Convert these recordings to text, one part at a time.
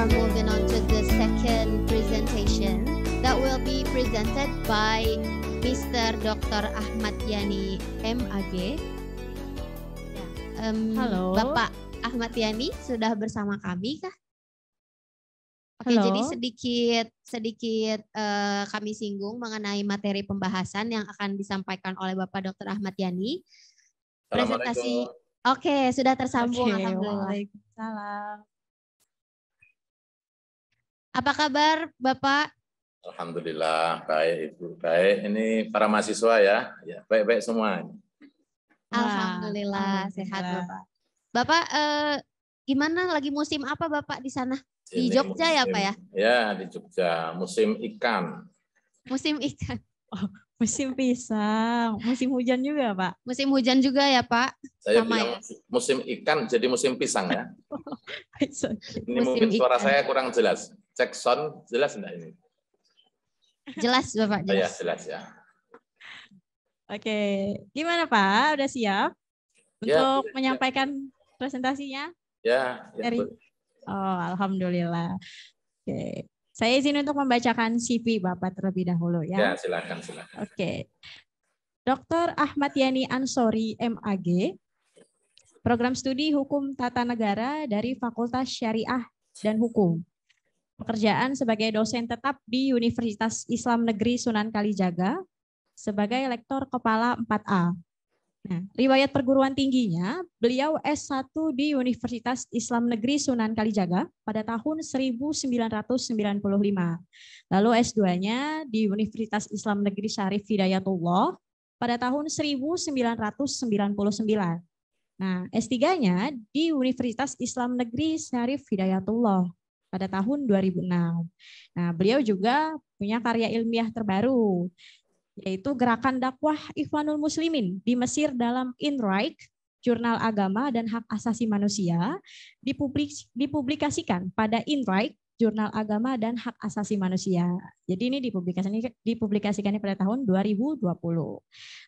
are moving on to the second presentation that will be presented by Mr. Dr. Ahmad Yani, MAG. Halo. Bapak Ahmad Yani sudah bersama kami kah? Oke, Halo. jadi sedikit kami singgung mengenai materi pembahasan yang akan disampaikan oleh Bapak Dr. Ahmad Yani. Presentasi. Oke, sudah tersambung. Oke, Alhamdulillah. Waalaikumsalam. Apa kabar Bapak? Alhamdulillah, baik Ibu. Baik, ini para mahasiswa ya. Ya, baik-baik semua. Alhamdulillah, sehat Bapak. Bapak, gimana lagi musim apa Bapak di sana? Di Ini Jogja ya Pak ya? Ya, di Jogja. Musim ikan. Musim ikan. Oh, musim pisang, musim hujan juga Pak. Musim hujan juga ya Pak? Saya Sama bilang musim ikan jadi musim pisang ya. Ini Musim mungkin suara ikan. saya kurang jelas. Cek sound, jelas enggak ini? Jelas Bapak, Ya, jelas. jelas ya. Oke, gimana Pak? Udah siap Ya, untuk siap. menyampaikan presentasinya? Ya, Dari... Oh, alhamdulillah. Oke, saya izin untuk membacakan CV Bapak terlebih dahulu ya. Ya, silakan. Oke. Dr. Ahmad Yani Ansori, MAG, Program Studi Hukum Tata Negara dari Fakultas Syariah dan Hukum. Pekerjaan sebagai dosen tetap di Universitas Islam Negeri Sunan Kalijaga sebagai lektor kepala 4A. Nah, riwayat perguruan tingginya, beliau S1 di Universitas Islam Negeri Sunan Kalijaga pada tahun 1995. Lalu S2-nya di Universitas Islam Negeri Syarif Hidayatullah pada tahun 1999. Nah, S3-nya di Universitas Islam Negeri Syarif Hidayatullah pada tahun 2006. Nah, beliau juga punya karya ilmiah terbaru, yaitu Gerakan Dakwah Ikhwanul Muslimin di Mesir dalam INRAIC, Jurnal Agama dan Hak Asasi Manusia, dipublikasikan pada INRAIC, Jurnal Agama dan Hak Asasi Manusia. Jadi ini dipublikasikannya pada tahun 2020.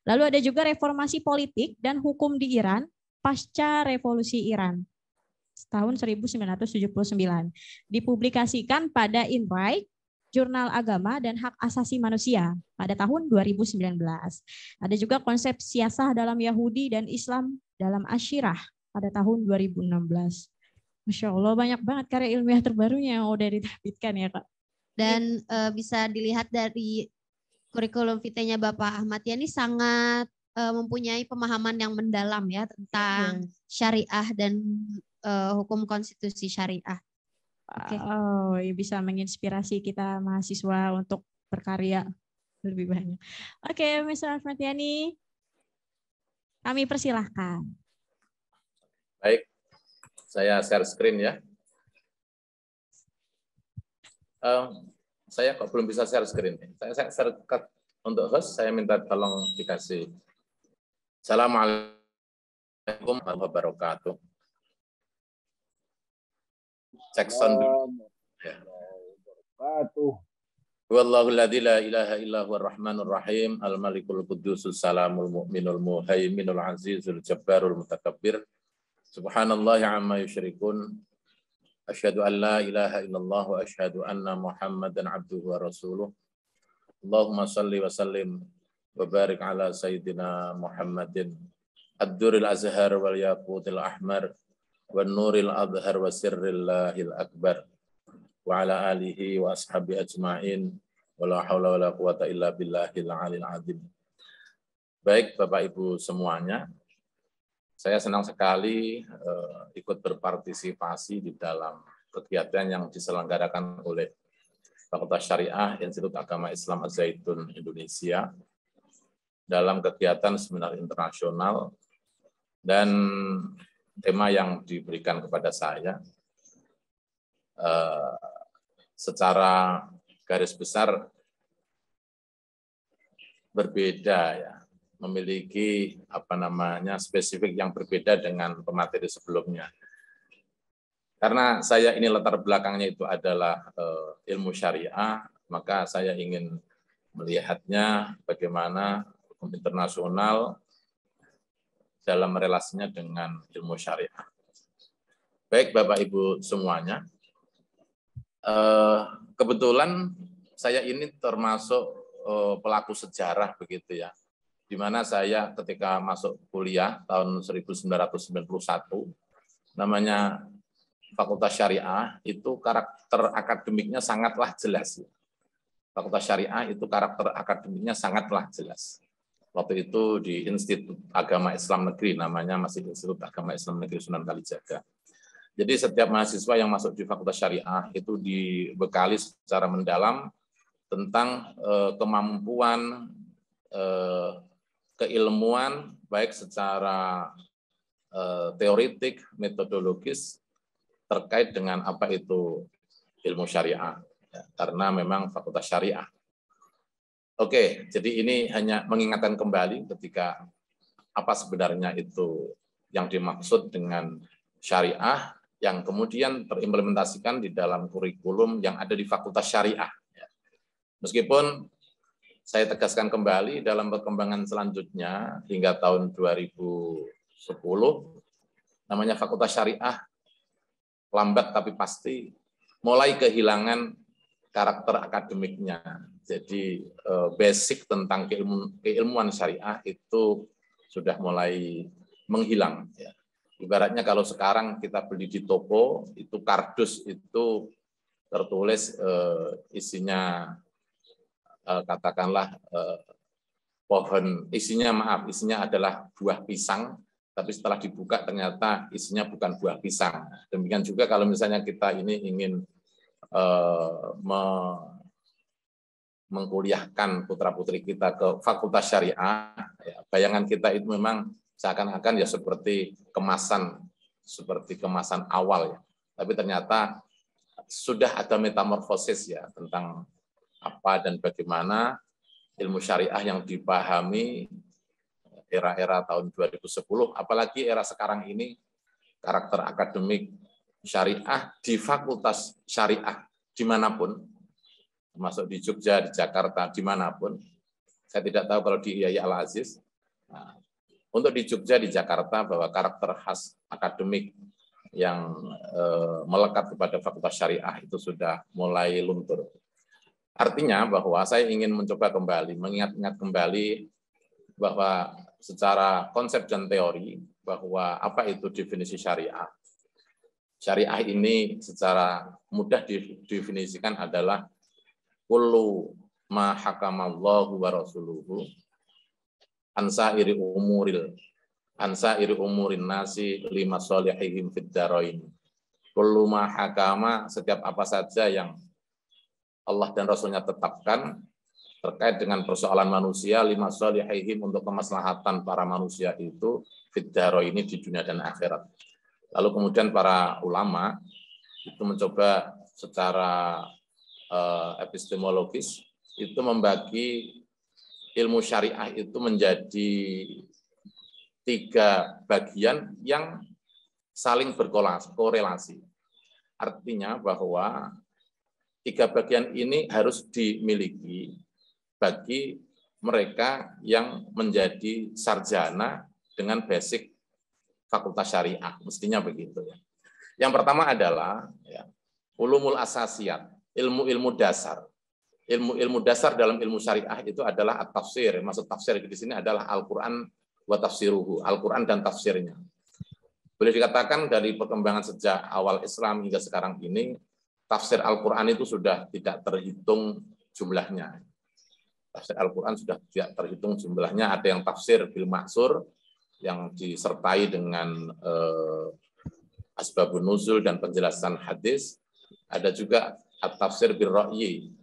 Lalu ada juga Reformasi Politik dan Hukum di Iran pasca Revolusi Iran tahun 1979. Dipublikasikan pada INRAIC, Jurnal Agama dan Hak Asasi Manusia pada tahun 2019. Ada juga konsep siasah dalam Yahudi dan Islam dalam Asyirah pada tahun 2016. Masya Allah, banyak banget karya ilmiah terbarunya yang udah diterbitkan ya Kak. Dan bisa dilihat dari kurikulum vitae-nya Bapak Ahmad Yani sangat mempunyai pemahaman yang mendalam ya tentang syariah dan hukum konstitusi syariah. Okay. Oh, ya bisa menginspirasi kita mahasiswa untuk berkarya lebih banyak. Oke, Mr. Ahmad Yani, kami persilahkan. Baik, saya share screen ya. Saya kok belum bisa share screen. Saya share untuk host, saya minta tolong dikasih. Assalamualaikum warahmatullahi wabarakatuh. Cek sound dulu. Ya. Wallahu alladzi la ilaha illa huwar rahmanur rahim al malikul qudusus salamul mu'minul muhaiminul azizul jabbarul mutakabbir subhanallahi amma yusyrikun asyhadu an la ilaha illallah wa asyhadu anna muhammadan abduhu wa rasuluh. Allahumma shalli wa sallim wa barik ala sayyidina Muhammadin ad-duril azhar wal yaqutil ahmar wan nuril adhar wa sirrillahil akbar wa ala alihi wa ashabi ajma'in wa la hawla wa la quwata illa billahil alil azim. Baik Bapak Ibu semuanya, saya senang sekali ikut berpartisipasi di dalam kegiatan yang diselenggarakan oleh Fakultas Syariah Institut Agama Islam Az-Zaitun Indonesia dalam kegiatan seminar internasional, dan tema yang diberikan kepada saya secara garis besar berbeda ya, memiliki spesifik yang berbeda dengan pemateri sebelumnya. Karena saya ini latar belakangnya itu adalah ilmu syariah, maka saya ingin melihatnya bagaimana hukum internasional dalam relasinya dengan ilmu syariah. Baik Bapak Ibu semuanya, Kebetulan saya ini termasuk pelaku sejarah begitu ya, di mana saya ketika masuk kuliah tahun 1991, namanya Fakultas Syariah itu karakter akademiknya sangatlah jelas. Fakultas Syariah itu karakter akademiknya sangatlah jelas. Waktu itu di Institut Agama Islam Negeri, namanya masih Institut Agama Islam Negeri Sunan Kalijaga. Jadi setiap mahasiswa yang masuk di Fakultas Syariah itu dibekali secara mendalam tentang kemampuan keilmuan baik secara teoritik, metodologis terkait dengan apa itu ilmu syariah, ya, karena memang Fakultas Syariah. Oke, jadi ini hanya mengingatkan kembali ketika apa sebenarnya itu yang dimaksud dengan syariah yang kemudian terimplementasikan di dalam kurikulum yang ada di Fakultas Syariah. Meskipun saya tegaskan kembali dalam perkembangan selanjutnya hingga tahun 2010, namanya Fakultas Syariah lambat tapi pasti mulai kehilangan karakter akademiknya. Jadi basic tentang keilmuan syariah itu sudah mulai menghilang. Ibaratnya kalau sekarang kita beli di toko, itu kardus itu tertulis isinya katakanlah pohon, isinya adalah buah pisang, tapi setelah dibuka ternyata isinya bukan buah pisang. Demikian juga kalau misalnya kita ini ingin mengkuliahkan putra-putri kita ke Fakultas Syariah, ya, bayangan kita itu memang seakan-akan ya seperti kemasan awal ya. Tapi ternyata sudah ada metamorfosis ya tentang apa dan bagaimana ilmu syariah yang dipahami era-era tahun 2010, apalagi era sekarang ini karakter akademik syariah di Fakultas Syariah dimanapun, termasuk di Jogja, di Jakarta, dimanapun. Saya tidak tahu kalau di Yahya Al-Aziz. Nah, untuk di Jogja, di Jakarta, bahwa karakter khas akademik yang melekat kepada Fakultas Syariah itu sudah mulai luntur. Artinya bahwa saya ingin mencoba kembali, mengingat-ingat kembali bahwa secara konsep dan teori, bahwa apa itu definisi syariah. Syariah ini secara mudah didefinisikan adalah kullu ma hakamallahu wa rasuluhu ansairi umurin nasi lima solihihim fid darain. Kullu ma hakama, setiap apa saja yang Allah dan Rasulnya tetapkan terkait dengan persoalan manusia, lima solihihim, untuk kemaslahatan para manusia itu fid darain, di dunia dan akhirat. Lalu kemudian para ulama itu mencoba secara epistemologis itu membagi ilmu syariah itu menjadi 3 bagian yang saling berkorelasi. Artinya bahwa 3 bagian ini harus dimiliki bagi mereka yang menjadi sarjana dengan basic Fakultas Syariah, mestinya begitu ya. Yang pertama adalah ya, ulumul asasiyat, ilmu-ilmu dasar. Ilmu-ilmu dasar dalam ilmu syariah itu adalah at-tafsir. Maksud tafsir di sini adalah Al-Qur'an wa tafsiruhu, Al-Qur'an dan tafsirnya. Boleh dikatakan dari perkembangan sejak awal Islam hingga sekarang ini, tafsir Al-Qur'an itu sudah tidak terhitung jumlahnya. Tafsir Al-Qur'an sudah tidak terhitung jumlahnya. Ada yang tafsir bil ma'sur yang disertai dengan asbabun nuzul dan penjelasan hadis. Ada juga at-tafsir bil ra'yi,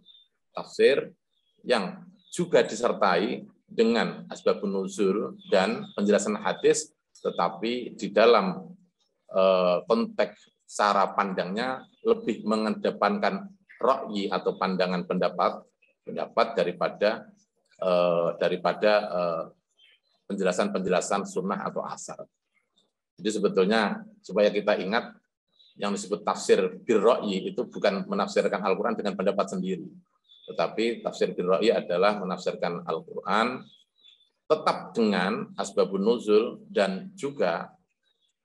tafsir yang juga disertai dengan asbabun nuzul dan penjelasan hadis, tetapi di dalam konteks cara pandangnya lebih mengedepankan ra'yi atau pandangan pendapat daripada penjelasan-penjelasan sunnah atau asar. Jadi sebetulnya supaya kita ingat, yang disebut tafsir bil ra'yi itu bukan menafsirkan Al-Qur'an dengan pendapat sendiri. Tetapi tafsir bil ra'yi adalah menafsirkan Al-Qur'an tetap dengan asbabun nuzul dan juga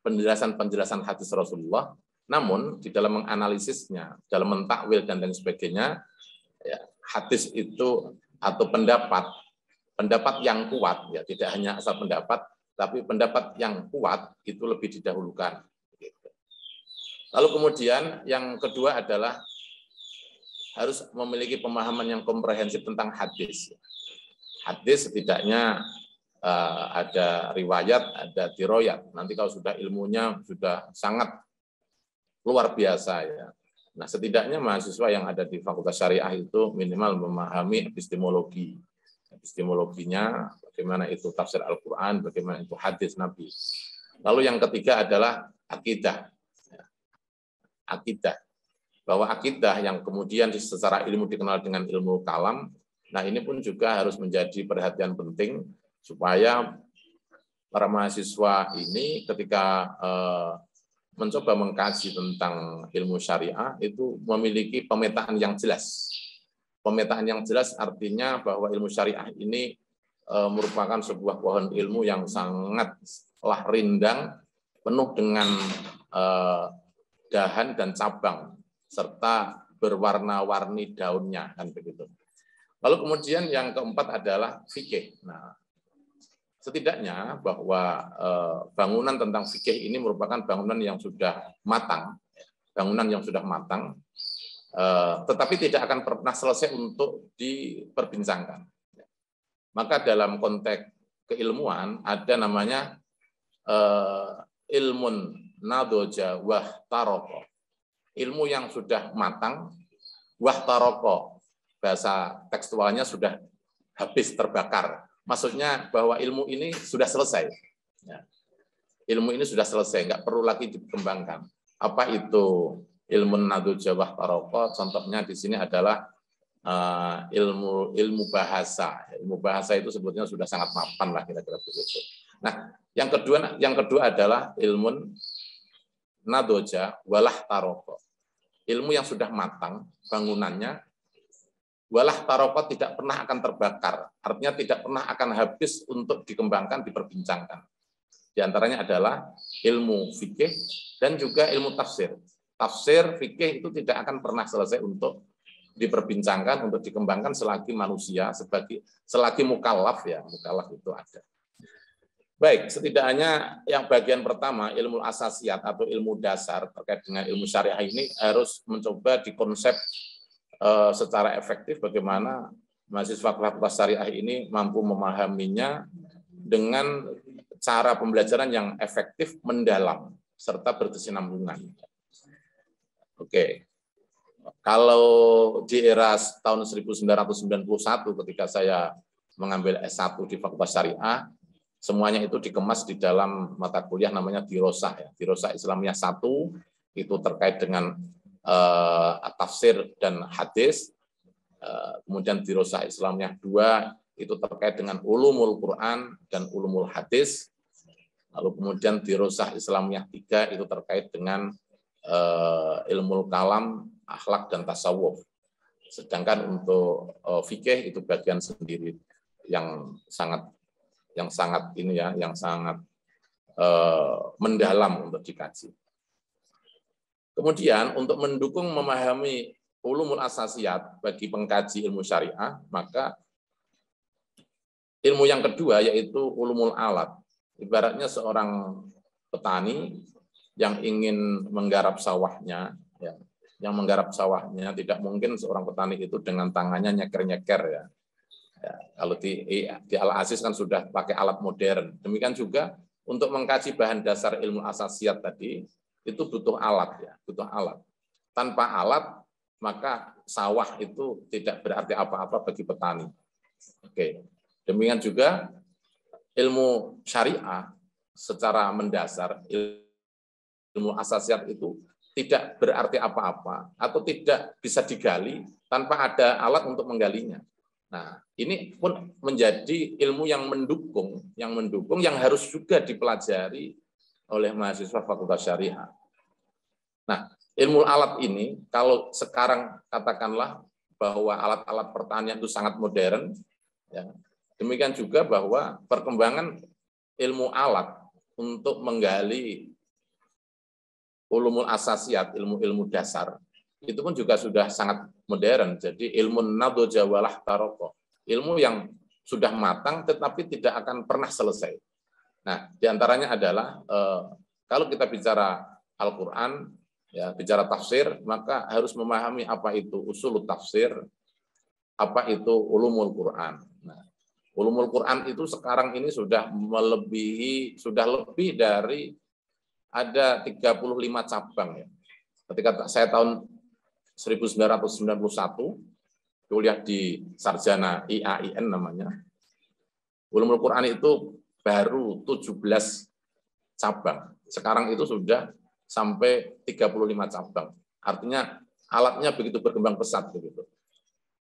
penjelasan-penjelasan hadis Rasulullah, Namun di dalam menganalisisnya, dalam mentakwil dan lain sebagainya, ya, hadis itu atau pendapat yang kuat, ya tidak hanya asal pendapat, tapi pendapat yang kuat itu lebih didahulukan. Lalu kemudian yang kedua adalah harus memiliki pemahaman yang komprehensif tentang hadis. Hadis setidaknya ada riwayat, ada diroyat. Nanti kalau sudah ilmunya sudah sangat luar biasa ya. Nah, setidaknya mahasiswa yang ada di Fakultas Syariah itu minimal memahami epistemologi. Epistemologinya, bagaimana itu tafsir Al-Quran, bagaimana itu hadis Nabi. Lalu yang ketiga adalah akidah. Akidah. Bahwa akidah yang kemudian secara ilmu dikenal dengan ilmu kalam, nah ini pun juga harus menjadi perhatian penting supaya para mahasiswa ini ketika mencoba mengkaji tentang ilmu syariah itu memiliki pemetaan yang jelas. Pemetaan yang jelas artinya bahwa ilmu syariah ini merupakan sebuah pohon ilmu yang sangatlah rindang, penuh dengan dahan dan cabang, serta berwarna-warni daunnya, kan begitu. Lalu kemudian yang keempat adalah fikih. Nah, setidaknya bahwa bangunan tentang fikih ini merupakan bangunan yang sudah matang, tetapi tidak akan pernah selesai untuk diperbincangkan. Maka dalam konteks keilmuan ada namanya ilmun nadoja wah taroko, ilmu yang sudah matang, wah taroko, bahasa tekstualnya sudah habis terbakar. Maksudnya bahwa ilmu ini sudah selesai. Ya. Ilmu ini sudah selesai, nggak perlu lagi dikembangkan. Apa itu ilmu nadu jawah taroko? Contohnya di sini adalah ilmu bahasa. Ilmu bahasa itu sebetulnya sudah sangat mapan lah kira-kira begitu. Nah, yang kedua adalah ilmu nadoja walah taroko. Ilmu yang sudah matang bangunannya, walah taroko tidak pernah akan terbakar, artinya tidak pernah akan habis untuk dikembangkan, diperbincangkan. Di antaranya adalah ilmu fikih dan juga ilmu tafsir. Tafsir fikih itu tidak akan pernah selesai untuk diperbincangkan, untuk dikembangkan selagi manusia, selagi mukallaf ya, mukallaf itu ada. Baik, setidaknya yang bagian pertama ilmu asasiyat atau ilmu dasar terkait dengan ilmu syariah ini harus mencoba dikonsep secara efektif bagaimana mahasiswa Fakultas Syariah ini mampu memahaminya dengan cara pembelajaran yang efektif, mendalam, serta berkesinambungan. Oke. Kalau di era tahun 1991 ketika saya mengambil S1 di Fakultas Syariah, semuanya itu dikemas di dalam mata kuliah namanya Dirosah ya. Dirosah Islamiyah 1 itu terkait dengan tafsir dan hadis, kemudian Dirosah Islamiyah 2 itu terkait dengan ulumul Quran dan ulumul hadis, lalu kemudian Dirosah Islamiyah 3 itu terkait dengan ilmu kalam, akhlak dan tasawuf. Sedangkan untuk fikih itu bagian sendiri yang sangat mendalam untuk dikaji. Kemudian untuk mendukung memahami ulumul asasiyat bagi pengkaji ilmu syariah, maka ilmu yang kedua yaitu ulumul alat. Ibaratnya seorang petani yang ingin menggarap sawahnya, ya, yang menggarap sawahnya tidak mungkin seorang petani itu dengan tangannya nyeker-nyeker ya. Ya, kalau di Al-Aziz kan sudah pakai alat modern. Demikian juga untuk mengkaji bahan dasar ilmu asasiyat tadi, itu butuh alat ya, butuh alat. Tanpa alat maka sawah itu tidak berarti apa-apa bagi petani. Oke. Demikian juga ilmu syariah secara mendasar, ilmu asasiyat itu tidak berarti apa-apa atau tidak bisa digali tanpa ada alat untuk menggalinya. Nah, ini pun menjadi ilmu yang mendukung yang harus juga dipelajari oleh mahasiswa Fakultas Syariah. Nah, ilmu alat ini, kalau sekarang katakanlah bahwa alat-alat pertanian itu sangat modern, ya, demikian juga bahwa perkembangan ilmu alat untuk menggali ulumul asasiyat, ilmu-ilmu dasar, itu pun juga sudah sangat modern. Jadi ilmu nadhoja walah taroko, ilmu yang sudah matang tetapi tidak akan pernah selesai. Nah, diantaranya adalah kalau kita bicara Al-Quran, ya, bicara tafsir, maka harus memahami apa itu usul tafsir, apa itu ulumul Quran. Nah, ulumul Quran itu sekarang ini sudah lebih dari ada 35 cabang ya. Ketika saya tahun 1991 kuliah di sarjana IAIN namanya, ulumul Quran itu baru 17 cabang. Sekarang itu sudah sampai 35 cabang. Artinya alatnya begitu berkembang pesat begitu.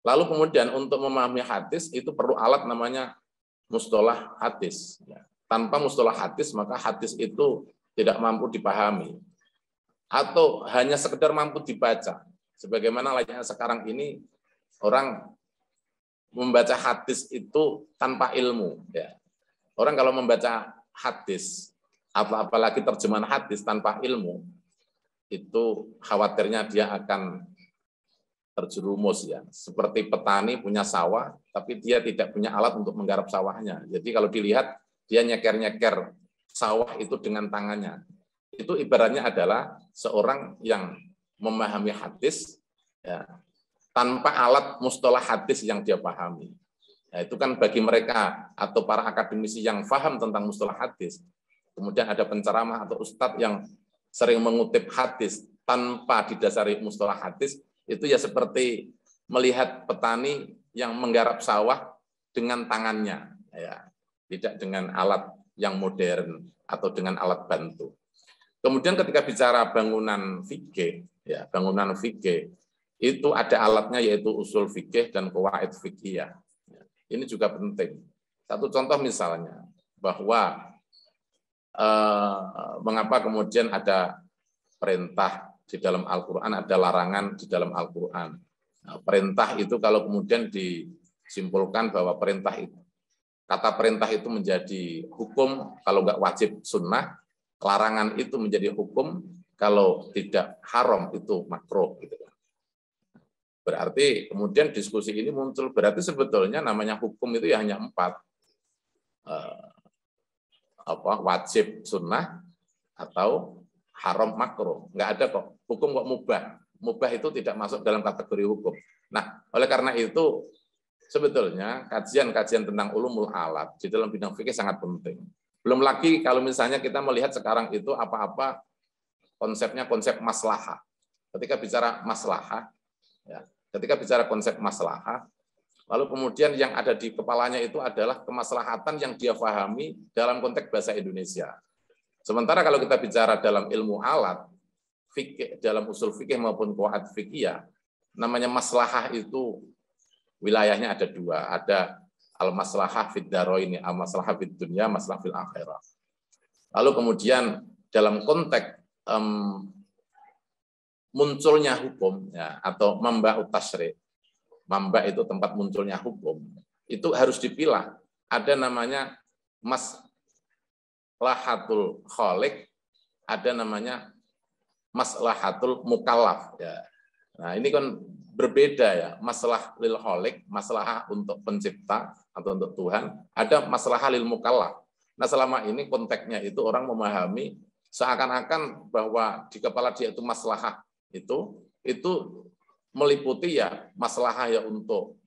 Lalu kemudian untuk memahami hadis itu perlu alat namanya mustalah hadis. Tanpa mustalah hadis maka hadis itu tidak mampu dipahami atau hanya sekedar mampu dibaca. Sebagaimana layaknya sekarang ini orang membaca hadis itu tanpa ilmu. Ya. Orang kalau membaca hadis, apalagi terjemahan hadis tanpa ilmu, itu khawatirnya dia akan terjerumus ya. Seperti petani punya sawah, tapi dia tidak punya alat untuk menggarap sawahnya. Jadi kalau dilihat dia nyeker-nyeker sawah itu dengan tangannya. Itu ibaratnya adalah seorang yang memahami hadis ya, tanpa alat mustalah hadis yang dia pahami. Ya, itu kan bagi mereka atau para akademisi yang paham tentang mustalah hadis. Kemudian ada penceramah atau ustadz yang sering mengutip hadis tanpa didasari mustalah hadis, itu ya seperti melihat petani yang menggarap sawah dengan tangannya, ya, tidak dengan alat yang modern atau dengan alat bantu. Kemudian ketika bicara bangunan fikih, ya, bangunan fikih itu ada alatnya yaitu usul fikih dan qawaid fikih. Ini juga penting. Satu contoh misalnya bahwa mengapa kemudian ada perintah di dalam Al-Quran, ada larangan di dalam Al-Quran. Nah, perintah itu kalau kemudian disimpulkan bahwa perintah itu, kata perintah itu menjadi hukum kalau nggak wajib sunnah, larangan itu menjadi hukum kalau tidak haram itu makruh. Gitu. Berarti kemudian diskusi ini muncul, berarti sebetulnya namanya hukum itu ya hanya 4. Wajib sunnah atau haram makruh. Nggak ada kok. Hukum kok mubah. Mubah itu tidak masuk dalam kategori hukum. Nah, oleh karena itu sebetulnya kajian-kajian tentang ulumul alat di dalam bidang fikih sangat penting. Belum lagi kalau misalnya kita melihat sekarang itu apa-apa konsepnya konsep maslahah. Ketika bicara maslahah, ya, ketika bicara konsep maslahah, lalu kemudian yang ada di kepalanya itu adalah kemaslahatan yang dia pahami dalam konteks bahasa Indonesia. Sementara kalau kita bicara dalam ilmu alat, fikih, dalam usul fikih maupun qawaid fikih, namanya maslahah itu wilayahnya ada 2. Ada al-maslahah fid dharaini, al-maslahah fid dunya, maslahah fil akhirah. Lalu kemudian dalam konteks munculnya hukum ya, atau mamba'ut tasyri', mamba itu tempat munculnya hukum, itu harus dipilah. Ada namanya maslahatul khaliq, ada namanya maslahatul mukallaf. Ya. Nah ini kan berbeda ya, masalah lil khaliq, masalah untuk pencipta atau untuk Tuhan, ada masalah lil mukallaf. Nah selama ini konteksnya itu orang memahami seakan-akan bahwa di kepala dia itu maslahah itu meliputi ya masalah ya untuk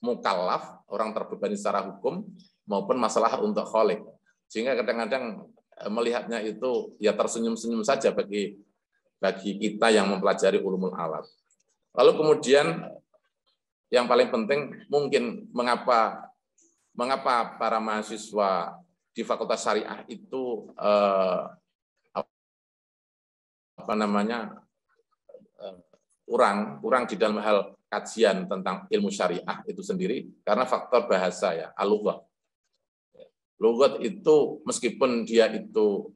mukallaf, orang terbebani secara hukum, maupun masalah untuk khaliq. Sehingga kadang-kadang melihatnya itu ya tersenyum-senyum saja bagi kita yang mempelajari ulumul alat. Lalu kemudian yang paling penting mungkin mengapa para mahasiswa di Fakultas Syariah itu kurang di dalam hal kajian tentang ilmu syariah itu sendiri karena faktor bahasa ya, al-lughat. Lughat itu meskipun dia itu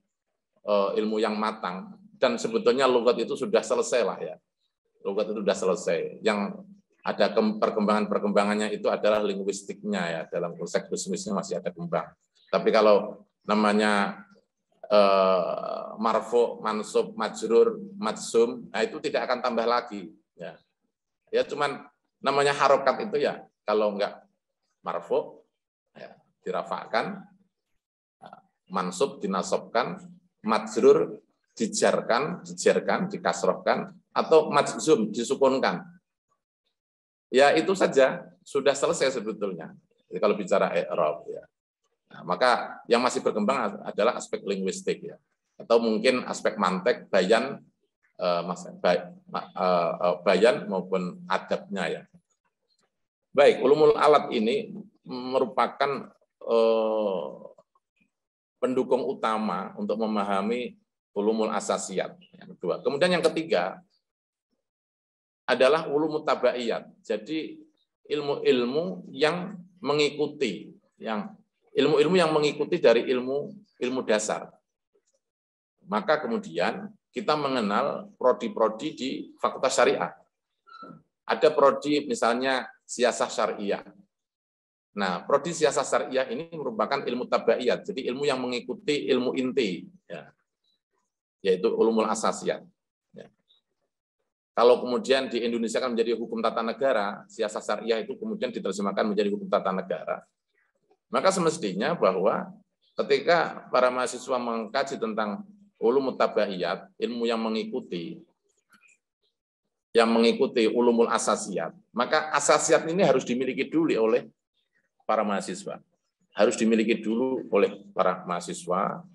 ilmu yang matang dan sebetulnya lughat itu sudah selesai lah ya. Lughat itu sudah selesai. Yang ada perkembangannya itu adalah linguistiknya ya, dalam konteks bisnisnya masih ada kembang. Tapi kalau namanya marfu, mansub, majrur, majzum, nah itu tidak akan tambah lagi. Ya cuman namanya harokat itu ya, kalau enggak marfu, ya, dirafa'kan, mansub dinasobkan, majrur dijarkan, dikasrohkan, atau majzum disukunkan. Ya itu saja, sudah selesai sebetulnya. Jadi kalau bicara i'rab ya. Nah, maka yang masih berkembang adalah aspek linguistik ya, atau mungkin aspek mantek, bayan, bayan maupun adabnya ya. Baik, ulumul alat ini merupakan pendukung utama untuk memahami ulumul asasiyat. Yang kedua. Kemudian yang ketiga adalah ulumut tabaiyat. Jadi ilmu-ilmu yang mengikuti, ilmu-ilmu yang mengikuti dari ilmu dasar. Maka kemudian kita mengenal prodi-prodi di Fakultas Syariah. Ada prodi misalnya siasah syariah. Nah, prodi siasah syariah ini merupakan ilmu tabaiyat, jadi ilmu yang mengikuti ilmu inti, ya, yaitu ulumul asasiyat. Ya. Kalau kemudian di Indonesia kan menjadi hukum tata negara, siasah syariah itu kemudian diterjemahkan menjadi hukum tata negara. Maka semestinya bahwa ketika para mahasiswa mengkaji tentang ulumut tabaiyat, ilmu yang mengikuti ulumul asasiyat, maka asasiyat ini harus dimiliki dulu oleh para mahasiswa. Harus dimiliki dulu oleh para mahasiswa.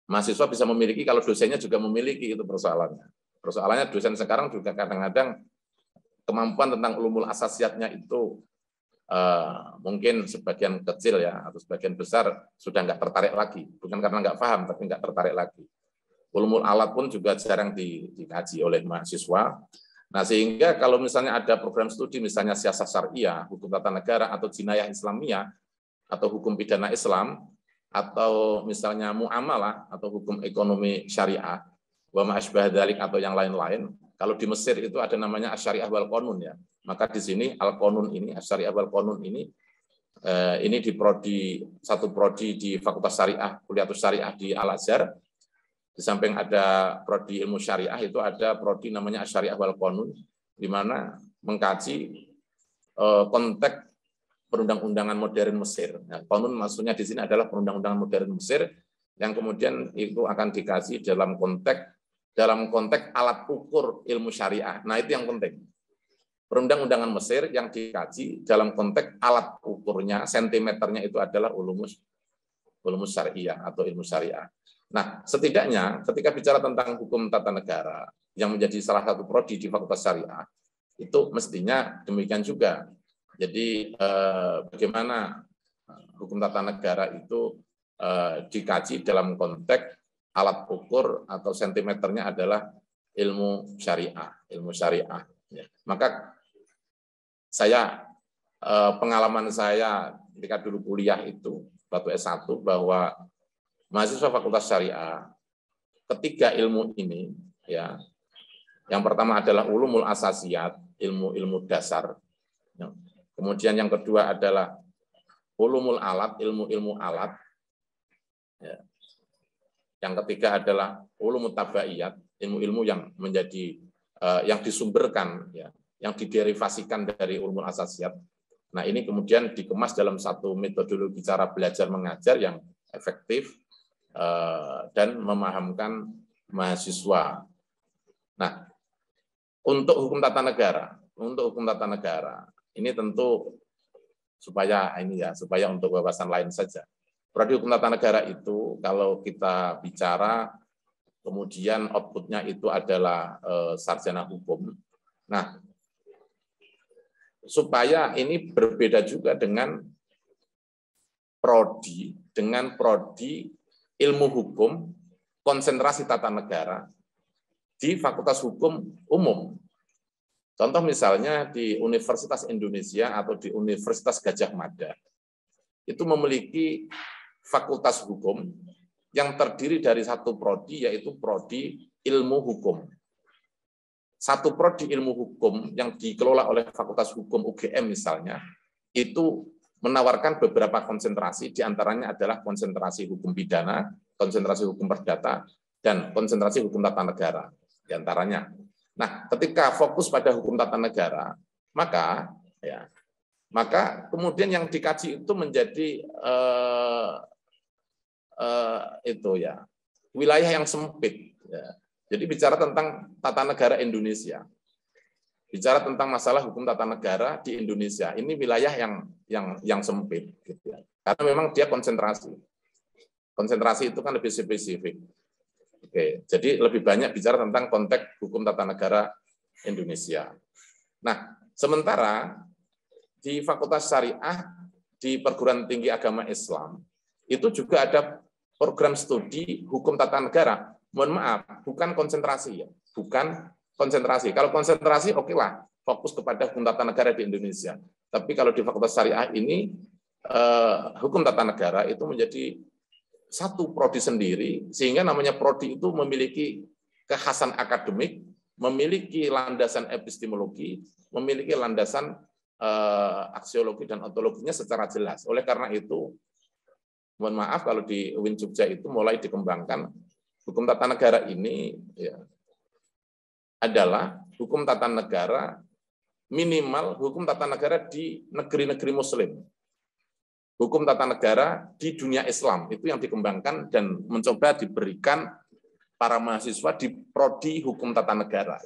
Mahasiswa bisa memiliki kalau dosennya juga memiliki, itu persoalannya. Persoalannya dosen sekarang juga kadang-kadang kemampuan tentang ulumul asasiyatnya itu mungkin sebagian kecil ya, atau sebagian besar sudah nggak tertarik lagi. Bukan karena nggak paham, tapi nggak tertarik lagi. Ulumul alat pun juga jarang dikaji oleh mahasiswa. Nah, sehingga kalau misalnya ada program studi, misalnya siasah syariah, hukum tata negara, atau jinayah Islamiyah, atau hukum pidana Islam, atau misalnya muamalah, atau hukum ekonomi syariah, wa ma asbah dzalik, atau yang lain-lain. Kalau di Mesir itu ada namanya Asy-Syariah wal Qanun ya. Maka di sini Al-Qanun ini, Asy-Syariah wal Qanun ini di prodi, satu prodi di Fakultas Syariah, Kuliatus Syariah di Al-Azhar. Di samping ada prodi ilmu syariah, itu ada prodi namanya Asy-Syariah wal Qanun, di mana mengkaji konteks perundang-undangan modern Mesir. Nah, Qanun maksudnya di sini adalah perundang-undangan modern Mesir, yang kemudian itu akan dikaji dalam konteks alat ukur ilmu syariah. Nah, itu yang penting. Perundang-undangan Mesir yang dikaji dalam konteks alat ukurnya, sentimeternya itu adalah ulumus syariah atau ilmu syariah. Nah, setidaknya ketika bicara tentang hukum tata negara yang menjadi salah satu prodi di Fakultas Syariah, itu mestinya demikian juga. Jadi bagaimana hukum tata negara itu dikaji dalam konteks alat ukur atau sentimeternya adalah ilmu syariah. Ya. Maka pengalaman saya ketika dulu kuliah itu waktu S1 bahwa mahasiswa Fakultas Syariah, ketiga ilmu ini, ya, yang pertama adalah ulumul asasiyat, ilmu dasar. Kemudian yang kedua adalah ulumul alat, ilmu alat. Ya. Yang ketiga adalah ulumut tabaiyat, ilmu-ilmu yang menjadi yang disumberkan, ya, yang diderivasikan dari ulumul asasiyat. Nah, ini kemudian dikemas dalam satu metodologi cara belajar mengajar yang efektif dan memahamkan mahasiswa. Nah, untuk hukum tata negara, ini tentu supaya untuk wawasan lain saja. Prodi hukum tata negara itu kalau kita bicara kemudian outputnya itu adalah sarjana hukum. Nah, supaya ini berbeda juga dengan prodi ilmu hukum konsentrasi tata negara di Fakultas Hukum Umum. Contoh misalnya di Universitas Indonesia atau di Universitas Gadjah Mada, itu memiliki fakultas hukum yang terdiri dari satu prodi, yaitu prodi ilmu hukum. Satu prodi ilmu hukum yang dikelola oleh Fakultas Hukum UGM misalnya, itu menawarkan beberapa konsentrasi, diantaranya adalah konsentrasi hukum pidana, konsentrasi hukum perdata, dan konsentrasi hukum tata negara, diantaranya. Nah, ketika fokus pada hukum tata negara, maka kemudian yang dikaji itu menjadi wilayah yang sempit. Ya. Jadi bicara tentang tata negara Indonesia. Bicara tentang masalah hukum tata negara di Indonesia, ini wilayah yang sempit, gitu ya. Karena memang dia konsentrasi. Konsentrasi itu kan lebih spesifik. Oke, jadi lebih banyak bicara tentang konteks hukum tata negara Indonesia. Nah, sementara di Fakultas Syariah di Perguruan Tinggi Agama Islam itu juga ada program studi hukum tata negara. Mohon maaf, bukan konsentrasi ya, bukan konsentrasi. Kalau konsentrasi, oke lah, fokus kepada hukum tata negara di Indonesia. Tapi kalau di Fakultas Syariah ini, hukum tata negara itu menjadi satu prodi sendiri, sehingga namanya prodi itu memiliki kekhasan akademik, memiliki landasan epistemologi, memiliki landasan aksiologi dan ontologinya secara jelas. Oleh karena itu, mohon maaf kalau di UIN Jogja itu mulai dikembangkan hukum tata negara ini ya, adalah hukum tata negara, minimal hukum tata negara di negeri-negeri Muslim. Hukum tata negara di dunia Islam, itu yang dikembangkan dan mencoba diberikan para mahasiswa di prodi hukum tata negara.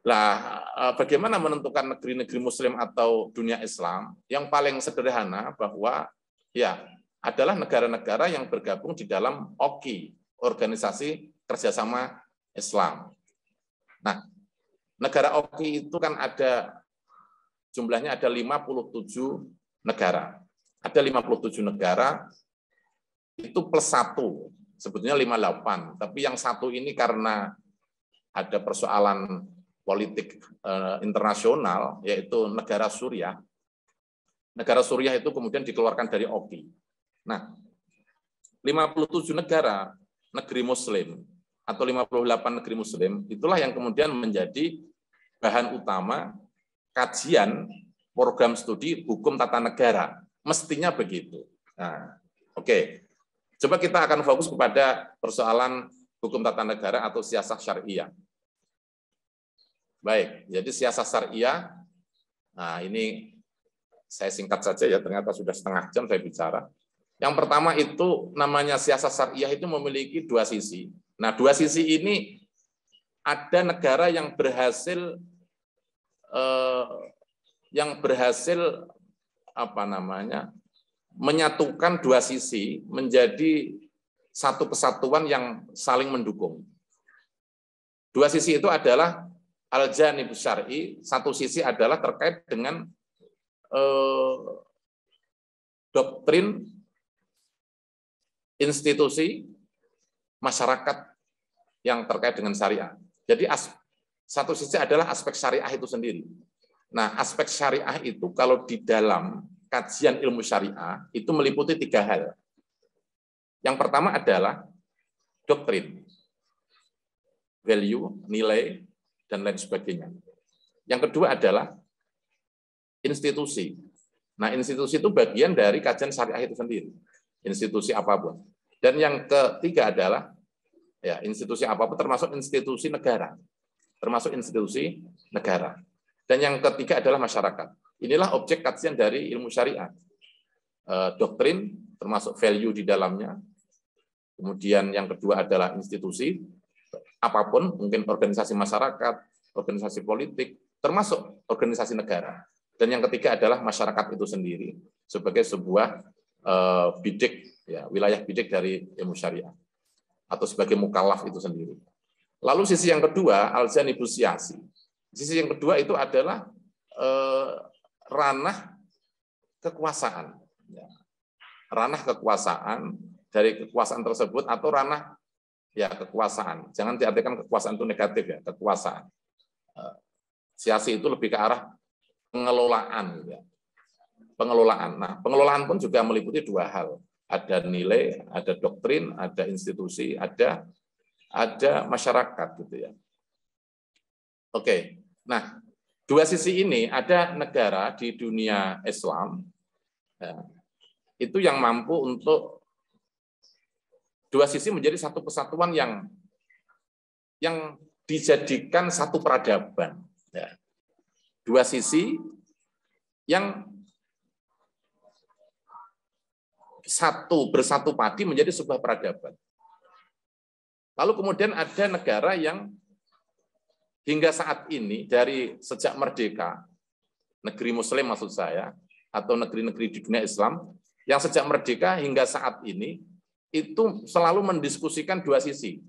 Nah, bagaimana menentukan negeri-negeri Muslim atau dunia Islam? Yang paling sederhana bahwa ya adalah negara-negara yang bergabung di dalam OKI, Organisasi Kerjasama Islam. Nah, negara OKI itu kan ada jumlahnya ada 57 negara. Ada 57 negara itu plus 1, sebetulnya 58. Tapi yang satu ini karena ada persoalan politik internasional, yaitu negara Suriah. Negara Suriah itu kemudian dikeluarkan dari OKI. Nah, 57 negara negeri Muslim atau 58 negeri Muslim, itulah yang kemudian menjadi bahan utama kajian program studi hukum tata negara. Mestinya begitu. Nah, oke. Coba kita akan fokus kepada persoalan hukum tata negara atau siasah syariah. Baik, jadi siasah syariah, nah ini saya singkat saja ya, ternyata sudah setengah jam saya bicara. Yang pertama itu namanya siasah syariah itu memiliki dua sisi. Nah, dua sisi ini ada negara yang berhasil menyatukan dua sisi menjadi satu kesatuan yang saling mendukung. Dua sisi itu adalah al-janib syar'i, satu sisi adalah terkait dengan doktrin institusi masyarakat yang terkait dengan syariah. Jadi satu sisi adalah aspek syariah itu sendiri. Nah, aspek syariah itu kalau di dalam kajian ilmu syariah itu meliputi 3 hal. Yang pertama adalah doktrin, value, nilai, dan lain sebagainya. Yang kedua adalah institusi. Nah, institusi itu bagian dari kajian syariah itu sendiri. Institusi apapun. Dan yang ketiga adalah ya institusi apapun termasuk institusi negara. Termasuk institusi negara. Dan yang ketiga adalah masyarakat. Inilah objek kajian dari ilmu syariah. Doktrin termasuk value di dalamnya. Kemudian yang kedua adalah institusi apapun, mungkin organisasi masyarakat, organisasi politik, termasuk organisasi negara. Dan yang ketiga adalah masyarakat itu sendiri sebagai sebuah bidik, ya, wilayah bidik dari ilmu syariah atau sebagai mukallaf itu sendiri. Lalu sisi yang kedua, al-janibus siyasi. Sisi yang kedua itu adalah ranah kekuasaan. Ya. Ranah kekuasaan, dari kekuasaan tersebut atau ranah ya kekuasaan. Jangan diartikan kekuasaan itu negatif ya, kekuasaan. Siasi itu lebih ke arah pengelolaan. Ya. Pengelolaan. Nah, pengelolaan pun juga meliputi 2 hal. Ada nilai, ada doktrin, ada institusi, ada masyarakat gitu ya. Oke. Nah, dua sisi ini ada negara di dunia Islam ya, itu yang mampu untuk dua sisi menjadi satu kesatuan yang dijadikan satu peradaban. Ya. Dua sisi yang bersatu padi menjadi sebuah peradaban. Lalu kemudian ada negara yang hingga saat ini dari sejak merdeka, negeri Muslim maksud saya, atau negeri-negeri di dunia Islam, yang sejak merdeka hingga saat ini itu selalu mendiskusikan dua sisi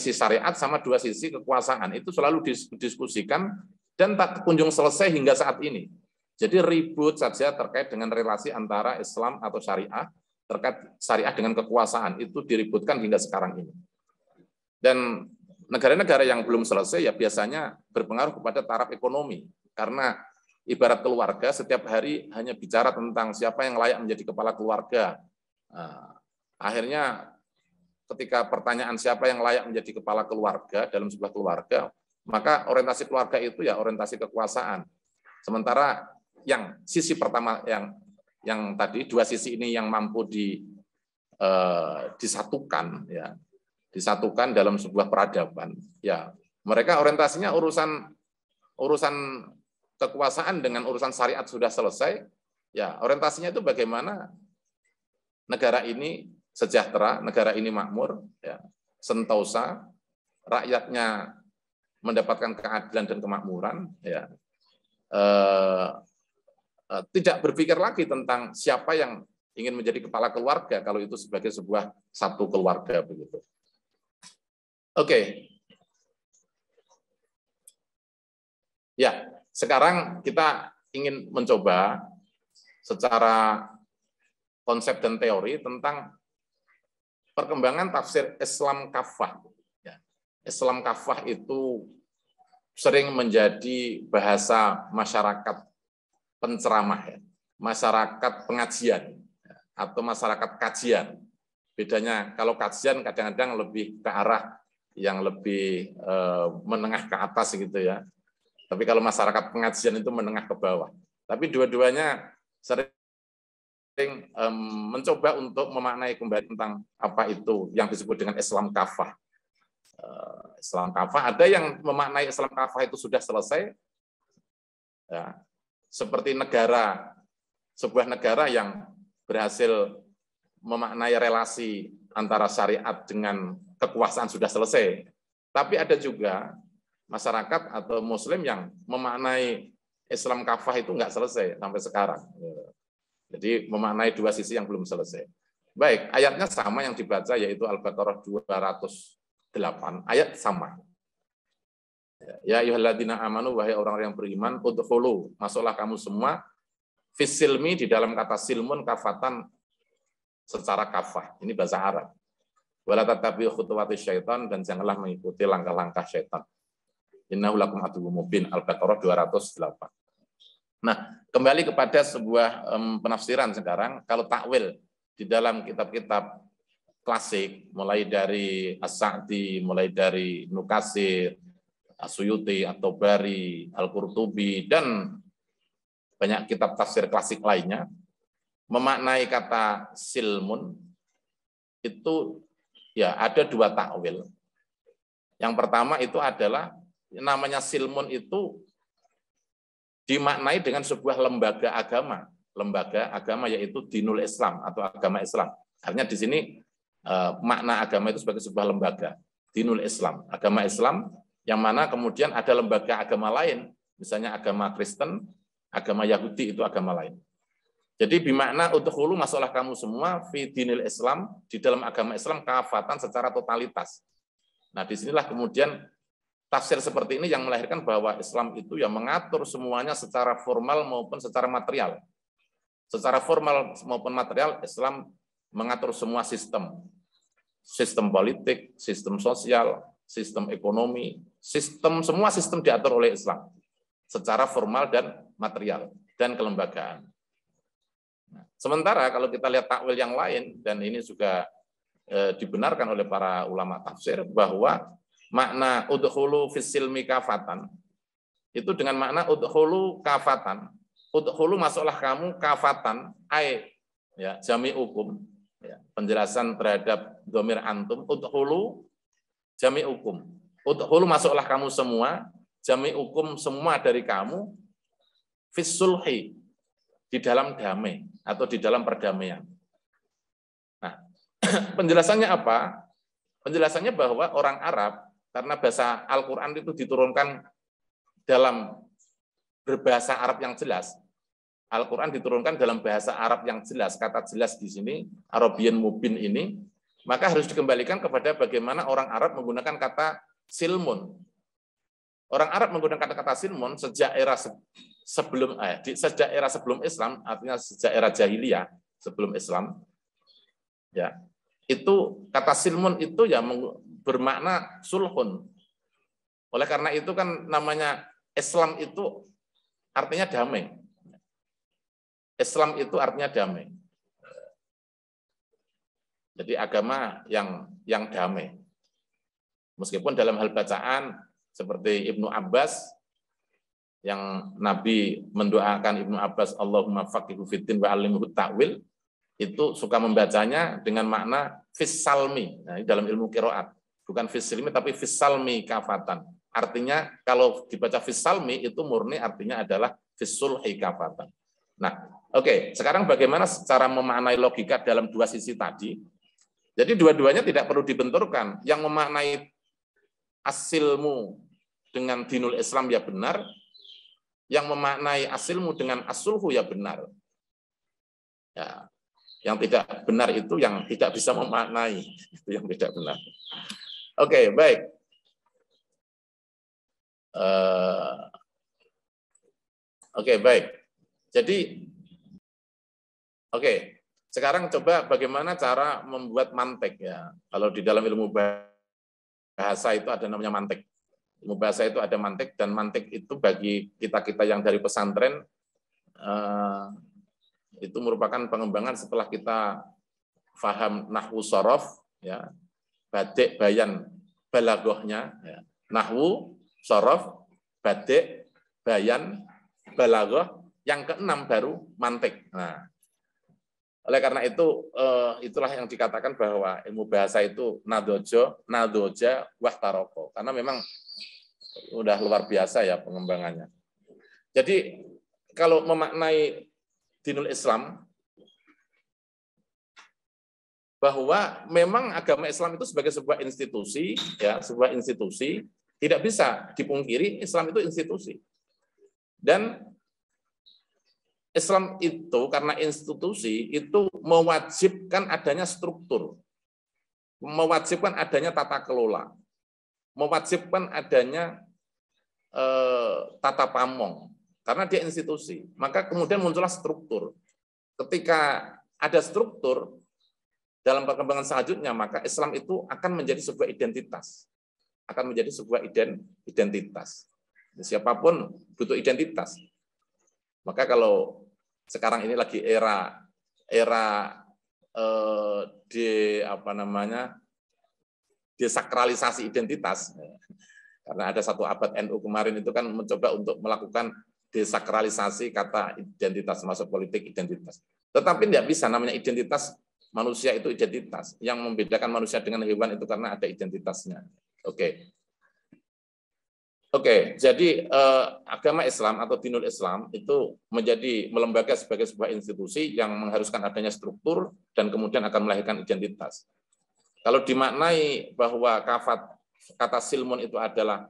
syariat sama dua sisi kekuasaan, itu selalu didiskusikan dan tak kunjung selesai hingga saat ini. Jadi ribut saja terkait dengan relasi antara Islam atau syariah, terkait syariah dengan kekuasaan, itu diributkan hingga sekarang ini. Dan negara-negara yang belum selesai ya biasanya berpengaruh kepada taraf ekonomi, karena ibarat keluarga setiap hari hanya bicara tentang siapa yang layak menjadi kepala keluarga. Nah, akhirnya ketika pertanyaan siapa yang layak menjadi kepala keluarga dalam sebuah keluarga, maka orientasi keluarga itu ya orientasi kekuasaan. Sementara yang sisi pertama yang tadi dua sisi ini yang mampu disatukan ya, disatukan dalam sebuah peradaban. Ya, mereka orientasinya urusan kekuasaan dengan urusan syariat sudah selesai. Ya, orientasinya itu bagaimana negara ini sejahtera, negara ini makmur, ya, sentosa, rakyatnya mendapatkan keadilan dan kemakmuran, ya. Tidak berpikir lagi tentang siapa yang ingin menjadi kepala keluarga kalau itu sebagai sebuah satu keluarga begitu. Oke. Ya, sekarang kita ingin mencoba secara konsep dan teori tentang perkembangan tafsir Islam kafah. Ya. Islam kafah itu sering menjadi bahasa masyarakat penceramah, ya, masyarakat pengajian, ya, atau masyarakat kajian. Bedanya kalau kajian kadang-kadang lebih ke arah yang lebih menengah ke atas gitu ya. Tapi kalau masyarakat pengajian itu menengah ke bawah. Tapi dua-duanya sering mencoba untuk memaknai kembali tentang apa itu yang disebut dengan Islam kafah. Islam kafah, ada yang memaknai Islam kafah itu sudah selesai, ya, seperti sebuah negara yang berhasil memaknai relasi antara syariat dengan kekuasaan sudah selesai. Tapi ada juga masyarakat atau Muslim yang memaknai Islam kafah itu nggak selesai sampai sekarang. Jadi memaknai dua sisi yang belum selesai. Baik, ayatnya sama yang dibaca yaitu Al-Baqarah 208, ayat sama. Ya ayyuhalladzina amanu, wahai orang yang beriman, udkhulu, masuklah kamu semua fis silmi, di dalam kata silmun kafatan secara kafah. Ini bahasa Arab. Wala tattabi'u khutuwatis syaitan, dan janganlah mengikuti langkah-langkah syaitan. Innahu lakum aduwwum mubin, Al-Baqarah 208. Nah, kembali kepada sebuah penafsiran sekarang. Kalau takwil di dalam kitab-kitab klasik, mulai dari As-Sa'di, mulai dari Nukasir, As-Suyuti, At-Tabari, Al-Qurtubi, dan banyak kitab tafsir klasik lainnya, memaknai kata silmun itu ya ada dua takwil. Yang pertama itu adalah namanya silmun itu dimaknai dengan sebuah lembaga agama yaitu dinul Islam atau agama Islam. Artinya di sini makna agama itu sebagai sebuah lembaga, dinul Islam, agama Islam, yang mana kemudian ada lembaga agama lain, misalnya agama Kristen, agama Yahudi itu agama lain. Jadi bimakna udkhulu, masuklah kamu semua fi dinil Islam, di dalam agama Islam kafatan secara totalitas. Nah, disinilah kemudian tafsir seperti ini yang melahirkan bahwa Islam itu yang mengatur semuanya secara formal maupun secara material. Secara formal maupun material, Islam mengatur semua sistem politik, sistem sosial, sistem ekonomi, semua sistem diatur oleh Islam secara formal dan material dan kelembagaan. Sementara kalau kita lihat takwil yang lain, dan ini juga dibenarkan oleh para ulama tafsir, bahwa makna udkhulu fis silmi kafatan itu dengan makna udkhulu kafatan. Udkhulu masuklah kamu kafatan, ya, jami'ukum. Ya, penjelasan terhadap dhamir antum, udkhulu jami'ukum. Udkhulu masuklah kamu semua, jami'ukum semua dari kamu, fis sulhi, di dalam damai atau di dalam perdamaian. Nah, penjelasannya apa? Penjelasannya bahwa orang Arab, karena bahasa Al-Quran itu diturunkan dalam berbahasa Arab yang jelas. Al-Quran diturunkan dalam bahasa Arab yang jelas. Kata jelas di sini, Arabian mubin ini, maka harus dikembalikan kepada bagaimana orang Arab menggunakan kata silmun. Orang Arab menggunakan kata silmun sejak era sejak era sebelum Islam, artinya sejak era jahiliyah sebelum Islam. Ya, itu kata silmun itu ya bermakna sulhun. Oleh karena itu kan namanya Islam itu artinya damai. Islam itu artinya damai. Jadi agama yang damai. Meskipun dalam hal bacaan seperti Ibnu Abbas yang Nabi mendoakan Ibnu Abbas Allahumma faqihu fiddin wa 'allimhu ta'wil, itu suka membacanya dengan makna fissalmi. Nah, ini dalam ilmu qiraat, bukan fissilmi tapi fissalmi kafatan. Artinya kalau dibaca fissalmi itu murni artinya adalah fissulhi kafatan. Nah, oke, sekarang bagaimana cara memaknai logika dalam dua sisi tadi? Jadi dua-duanya tidak perlu dibenturkan. Yang memaknai asilmu dengan dinul Islam ya benar, yang memaknai asilmu dengan asulhu ya benar. Ya, yang tidak benar itu yang tidak bisa memaknai, itu yang tidak benar. Oke, baik. Oke, baik. Jadi, oke. Sekarang coba bagaimana cara membuat mantek ya. Kalau di dalam ilmu bahasa itu ada namanya mantek. Ilmu bahasa itu ada mantek, dan mantek itu bagi kita-kita yang dari pesantren itu merupakan pengembangan setelah kita faham nahwu sorof, ya, badik, bayan, balaghahnya, ya. Nahwu, sorof, badik, bayan, balaghah, yang keenam baru mantek. Nah, oleh karena itu itulah yang dikatakan bahwa ilmu bahasa itu nadoja, wahtaroko, karena memang udah luar biasa ya pengembangannya. Jadi kalau memaknai dinul Islam, bahwa memang agama Islam itu sebagai sebuah institusi, ya, sebuah institusi, tidak bisa dipungkiri Islam itu institusi. Dan Islam itu karena institusi itu mewajibkan adanya struktur, mewajibkan adanya tata kelola, mewajibkan adanya tata pamong, karena dia institusi. Maka kemudian muncullah struktur. Ketika ada struktur dalam perkembangan selanjutnya, maka Islam itu akan menjadi sebuah identitas, akan menjadi sebuah identitas. Siapapun butuh identitas. Maka kalau sekarang ini lagi era desakralisasi identitas, karena ada satu abad NU kemarin itu kan mencoba untuk melakukan desakralisasi kata identitas, masuk politik identitas. Tetapi tidak bisa, namanya identitas, manusia itu identitas. Yang membedakan manusia dengan hewan itu karena ada identitasnya. Oke, jadi agama Islam atau dinul Islam itu menjadi melembaga sebagai sebuah institusi yang mengharuskan adanya struktur dan kemudian akan melahirkan identitas. Kalau dimaknai bahwa kata silmun itu adalah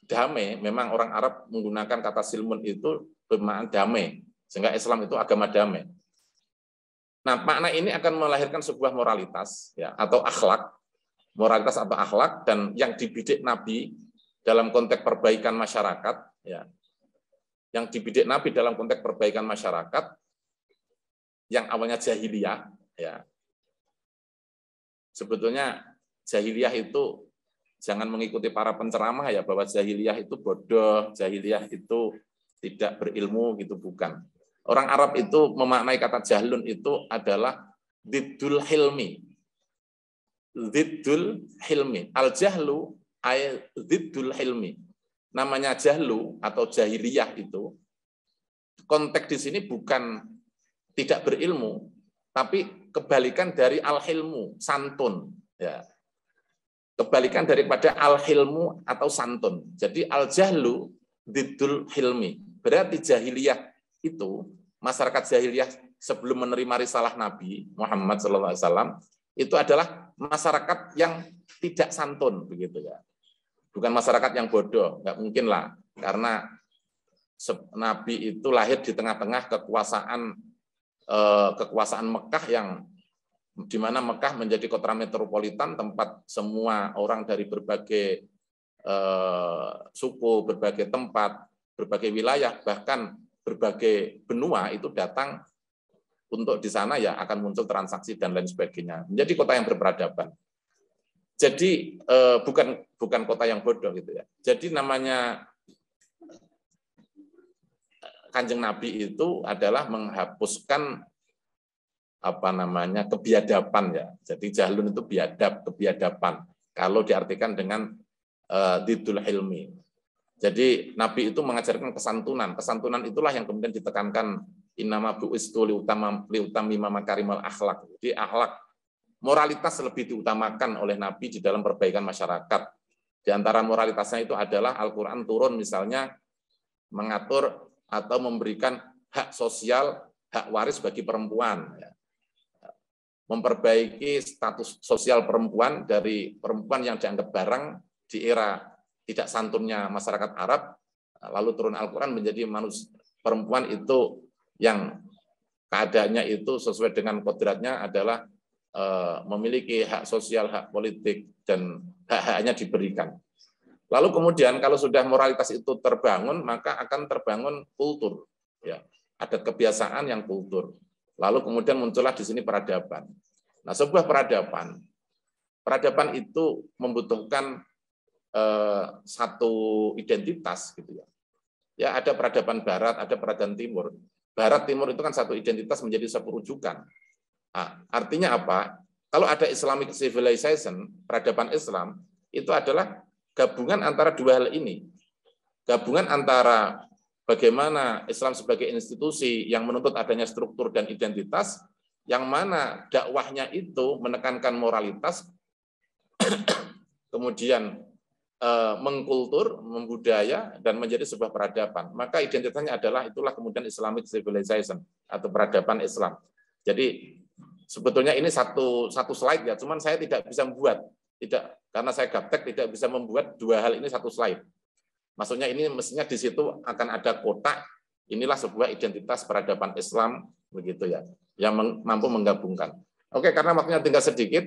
damai, memang orang Arab menggunakan kata silmun itu bermakna damai, sehingga Islam itu agama damai. Nah, makna ini akan melahirkan sebuah moralitas, ya, atau akhlak, moralitas atau akhlak, dan yang dibidik Nabi dalam konteks perbaikan masyarakat, ya, yang dibidik Nabi dalam konteks perbaikan masyarakat, yang awalnya jahiliyah, ya, sebetulnya jahiliyah itu jangan mengikuti para penceramah ya, bahwa jahiliyah itu bodoh, jahiliyah itu tidak berilmu, gitu, bukan. Orang Arab itu memaknai kata jahlun itu adalah ziddul hilmi. Ziddul hilmi. Al-jahlu ay ziddul hilmi. namanya jahlu atau jahiliyah itu, konteks di sini bukan tidak berilmu, tapi kebalikan dari al-hilmu, santun. Ya. Kebalikan daripada al-hilmu atau santun. Jadi al-jahlu diddul hilmi. Berarti jahiliyah itu, masyarakat jahiliyah sebelum menerima risalah Nabi Muhammad SAW, itu adalah masyarakat yang tidak santun, begitu ya. Bukan masyarakat yang bodoh, nggak mungkin lah. Karena Nabi itu lahir di tengah-tengah kekuasaan Mekah yang di mana Mekah menjadi kota metropolitan, tempat semua orang dari berbagai suku, berbagai tempat, berbagai wilayah, bahkan berbagai benua itu datang untuk di sana ya akan muncul transaksi dan lain sebagainya. Menjadi kota yang berperadaban. Jadi bukan kota yang bodoh gitu ya. Jadi namanya Kanjeng Nabi itu adalah menghapuskan kebiadaban ya. Jadi jahlun itu biadab, kebiadaban. Kalau diartikan dengan diddul hilmi. Jadi Nabi itu mengajarkan kesantunan. Kesantunan itulah yang kemudian ditekankan innama bu'istu liutamima makarimal akhlak. Jadi akhlak, moralitas lebih diutamakan oleh Nabi di dalam perbaikan masyarakat. Di antara moralitasnya itu adalah Al-Quran turun misalnya mengatur atau memberikan hak sosial, hak waris bagi perempuan. Memperbaiki status sosial perempuan dari perempuan yang dianggap barang di era tidak santunnya masyarakat Arab, lalu turun Al-Quran menjadi perempuan itu yang keadaannya itu sesuai dengan kodratnya adalah memiliki hak sosial, hak politik, dan hak-haknya diberikan. Lalu kemudian kalau sudah moralitas itu terbangun, maka akan terbangun kultur, ya, adat kebiasaan yang kultur. Lalu kemudian muncullah di sini peradaban. Nah, sebuah peradaban itu membutuhkan satu identitas, gitu ya. Ya, ada peradaban Barat, ada peradaban Timur. Barat Timur itu kan satu identitas menjadi satu rujukan. Nah, artinya apa? Kalau ada Islamic civilization, peradaban Islam, itu adalah gabungan antara dua hal ini. Gabungan antara bagaimana Islam sebagai institusi yang menuntut adanya struktur dan identitas, yang mana dakwahnya itu menekankan moralitas, kemudian mengkultur, membudaya, dan menjadi sebuah peradaban. Maka identitasnya itulah kemudian Islamic civilization atau peradaban Islam. Jadi sebetulnya ini satu slide ya, cuman saya tidak bisa membuat, karena saya gaptek tidak bisa membuat dua hal ini satu slide. Maksudnya ini mestinya di situ akan ada kotak, inilah sebuah identitas peradaban Islam, begitu ya, yang mampu menggabungkan. Oke, karena waktunya tinggal sedikit,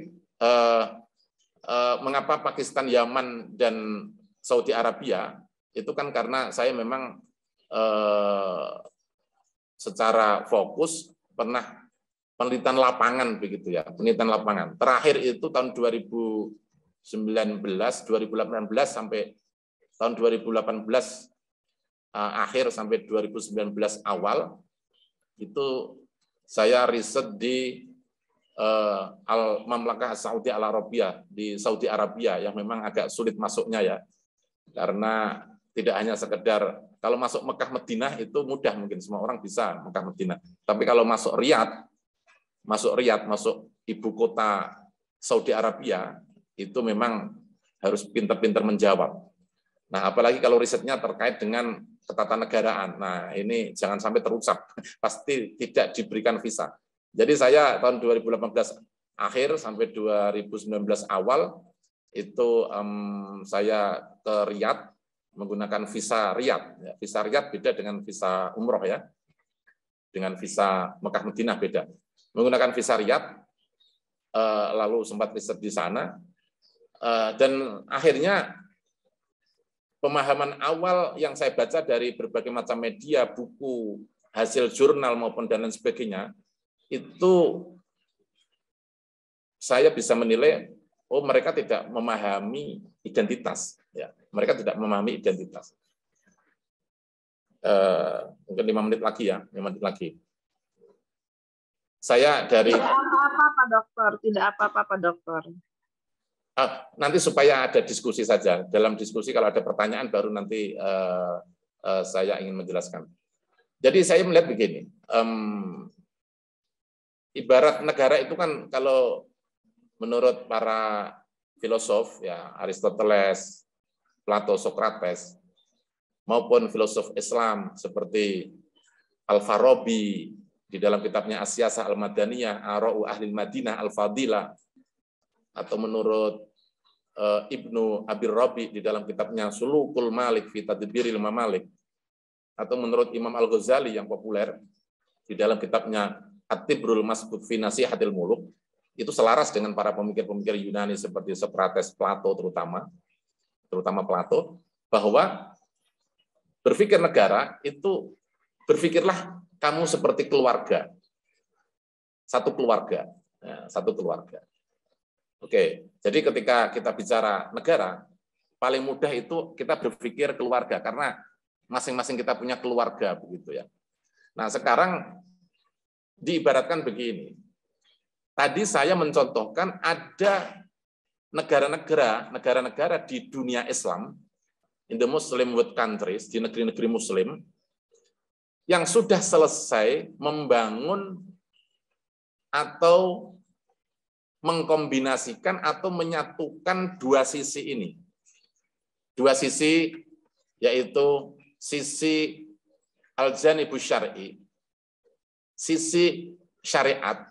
mengapa Pakistan, Yaman, dan Saudi Arabia, itu kan karena saya memang secara fokus pernah penelitian lapangan, begitu ya, penelitian lapangan. Terakhir itu tahun 2018 sampai tahun 2018 akhir sampai 2019 awal itu saya riset di Al-Mamlakah Saudi Al-Arabia di Saudi Arabia yang memang agak sulit masuknya ya, karena tidak hanya sekedar kalau masuk Mekah Madinah itu mudah, mungkin semua orang bisa Mekah Madinah, tapi kalau masuk Riyadh, masuk ibu kota Saudi Arabia itu memang harus pintar-pintar menjawab. Nah, apalagi kalau risetnya terkait dengan ketatanegaraan. Nah, ini jangan sampai terucap, pasti tidak diberikan visa. Jadi saya tahun 2018 akhir sampai 2019 awal itu saya ke Riyadh menggunakan visa Riyadh. Ya, visa Riyadh beda dengan visa umroh ya, dengan visa Mekah Madinah beda. Menggunakan visa Riyadh, lalu sempat riset di sana, dan akhirnya pemahaman awal yang saya baca dari berbagai macam media, buku, hasil jurnal maupun dan lain sebagainya, itu saya bisa menilai, oh mereka tidak memahami identitas, ya, mereka tidak memahami identitas. Mungkin 5 menit lagi ya, 5 menit lagi. Saya dari tidak apa-apa Pak Dokter, tidak apa-apa Pak Dokter. Nanti supaya ada diskusi saja. Dalam diskusi kalau ada pertanyaan baru nanti saya ingin menjelaskan. Jadi saya melihat begini, ibarat negara itu kan kalau menurut para filosof ya Aristoteles, Plato, Socrates, maupun filosof Islam seperti Al-Farabi di dalam kitabnya As-Siyasah Al-Madaniyah, Ara'u Ahlil Madinah Al-Fadilah, atau menurut Ibnu Abir Rabi di dalam kitabnya Sulukul Malik fi Tadbiril Mamalik, atau menurut Imam Al-Ghazali yang populer di dalam kitabnya At-Tibrul Masbuk fi Nasihatil Muluk, itu selaras dengan para pemikir-pemikir Yunani seperti Socrates, Plato terutama Plato, bahwa berpikir negara itu berpikirlah kamu seperti keluarga, satu keluarga, ya, satu keluarga. Oke, jadi ketika kita bicara negara, paling mudah itu kita berpikir keluarga karena masing-masing kita punya keluarga begitu ya. Nah, sekarang diibaratkan begini. Tadi saya mencontohkan ada negara-negara di dunia Islam, in the Muslim world countries, di negeri-negeri Muslim, yang sudah selesai membangun atau mengkombinasikan atau menyatukan dua sisi ini. Dua sisi, yaitu sisi al-janibus syar'i, sisi syariat.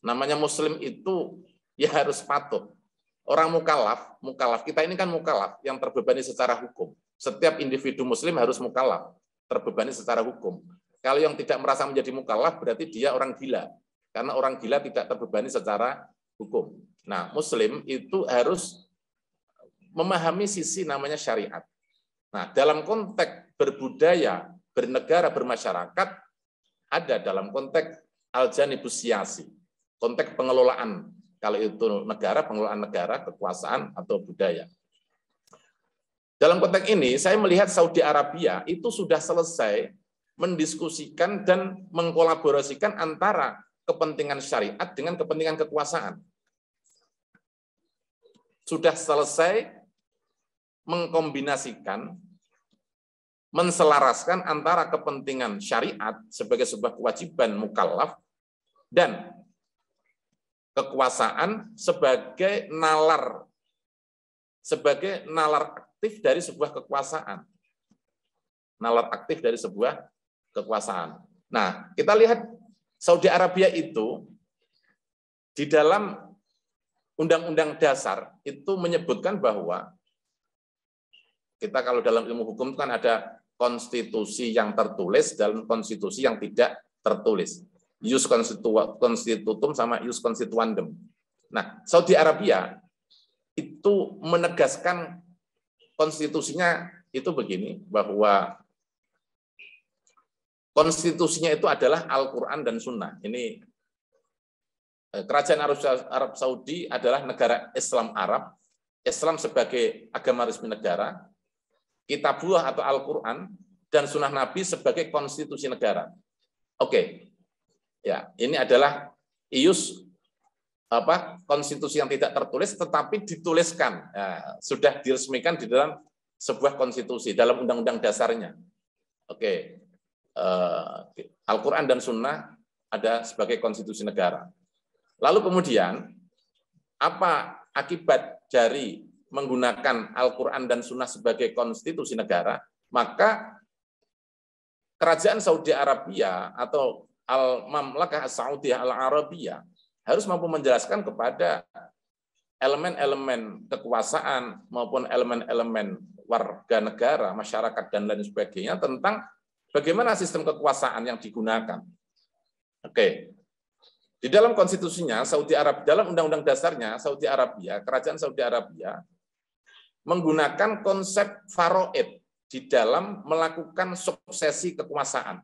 Namanya Muslim itu ya harus patuh. Orang mukallaf kita ini kan mukallaf yang terbebani secara hukum. Setiap individu Muslim harus mukallaf, terbebani secara hukum. Kalau yang tidak merasa menjadi mukallaf berarti dia orang gila. Karena orang gila tidak terbebani secara hukum. Nah, Muslim itu harus memahami sisi namanya syariat. Nah, dalam konteks berbudaya, bernegara, bermasyarakat, ada dalam konteks al-janibus siyasi, konteks pengelolaan. Kalau itu negara, pengelolaan negara, kekuasaan, atau budaya. Dalam konteks ini, saya melihat Saudi Arabia itu sudah selesai mendiskusikan dan mengkolaborasikan antara kepentingan syariat dengan kepentingan kekuasaan. Sudah selesai mengkombinasikan, menselaraskan antara kepentingan syariat sebagai sebuah kewajiban mukallaf dan kekuasaan sebagai nalar aktif dari sebuah kekuasaan. Nalar aktif dari sebuah kekuasaan. Nah, kita lihat Saudi Arabia itu di dalam Undang-Undang Dasar itu menyebutkan bahwa kita kalau dalam ilmu hukum kan ada konstitusi yang tertulis dan konstitusi yang tidak tertulis. Ius constitutum sama ius constituandum. Nah, Saudi Arabia itu menegaskan konstitusinya itu begini, bahwa konstitusinya itu adalah Al-Quran dan Sunnah. Ini Kerajaan Arab Saudi adalah negara Islam Arab, Islam sebagai agama resmi negara, Kitabullah atau Al-Quran, dan Sunnah Nabi sebagai konstitusi negara. Oke, ya ini adalah ius konstitusi yang tidak tertulis, tetapi dituliskan, ya, sudah diresmikan di dalam sebuah konstitusi, dalam undang-undang dasarnya. Oke, Al-Quran dan Sunnah ada sebagai konstitusi negara. Lalu kemudian, apa akibat dari menggunakan Al-Quran dan Sunnah sebagai konstitusi negara? Maka Kerajaan Saudi Arabia atau Al-Mamlakah Saudiyah Al-Arabiyah harus mampu menjelaskan kepada elemen-elemen kekuasaan maupun elemen-elemen warga negara, masyarakat, dan lain sebagainya tentang bagaimana sistem kekuasaan yang digunakan. Oke. Di dalam konstitusinya, Saudi Arabia, dalam undang-undang dasarnya, Saudi Arabia, Kerajaan Saudi Arabia, menggunakan konsep faraid di dalam melakukan suksesi kekuasaan.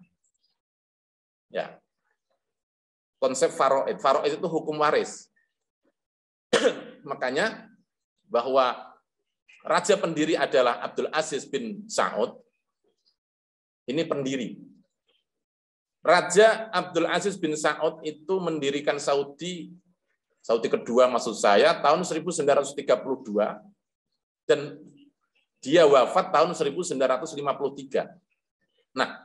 Ya. Konsep faraid. Faraid itu hukum waris. Makanya bahwa raja pendiri adalah Abdul Aziz bin Saud. Ini pendiri. Raja Abdul Aziz bin Saud itu mendirikan Saudi Saudi kedua maksud saya tahun 1932 dan dia wafat tahun 1953. Nah,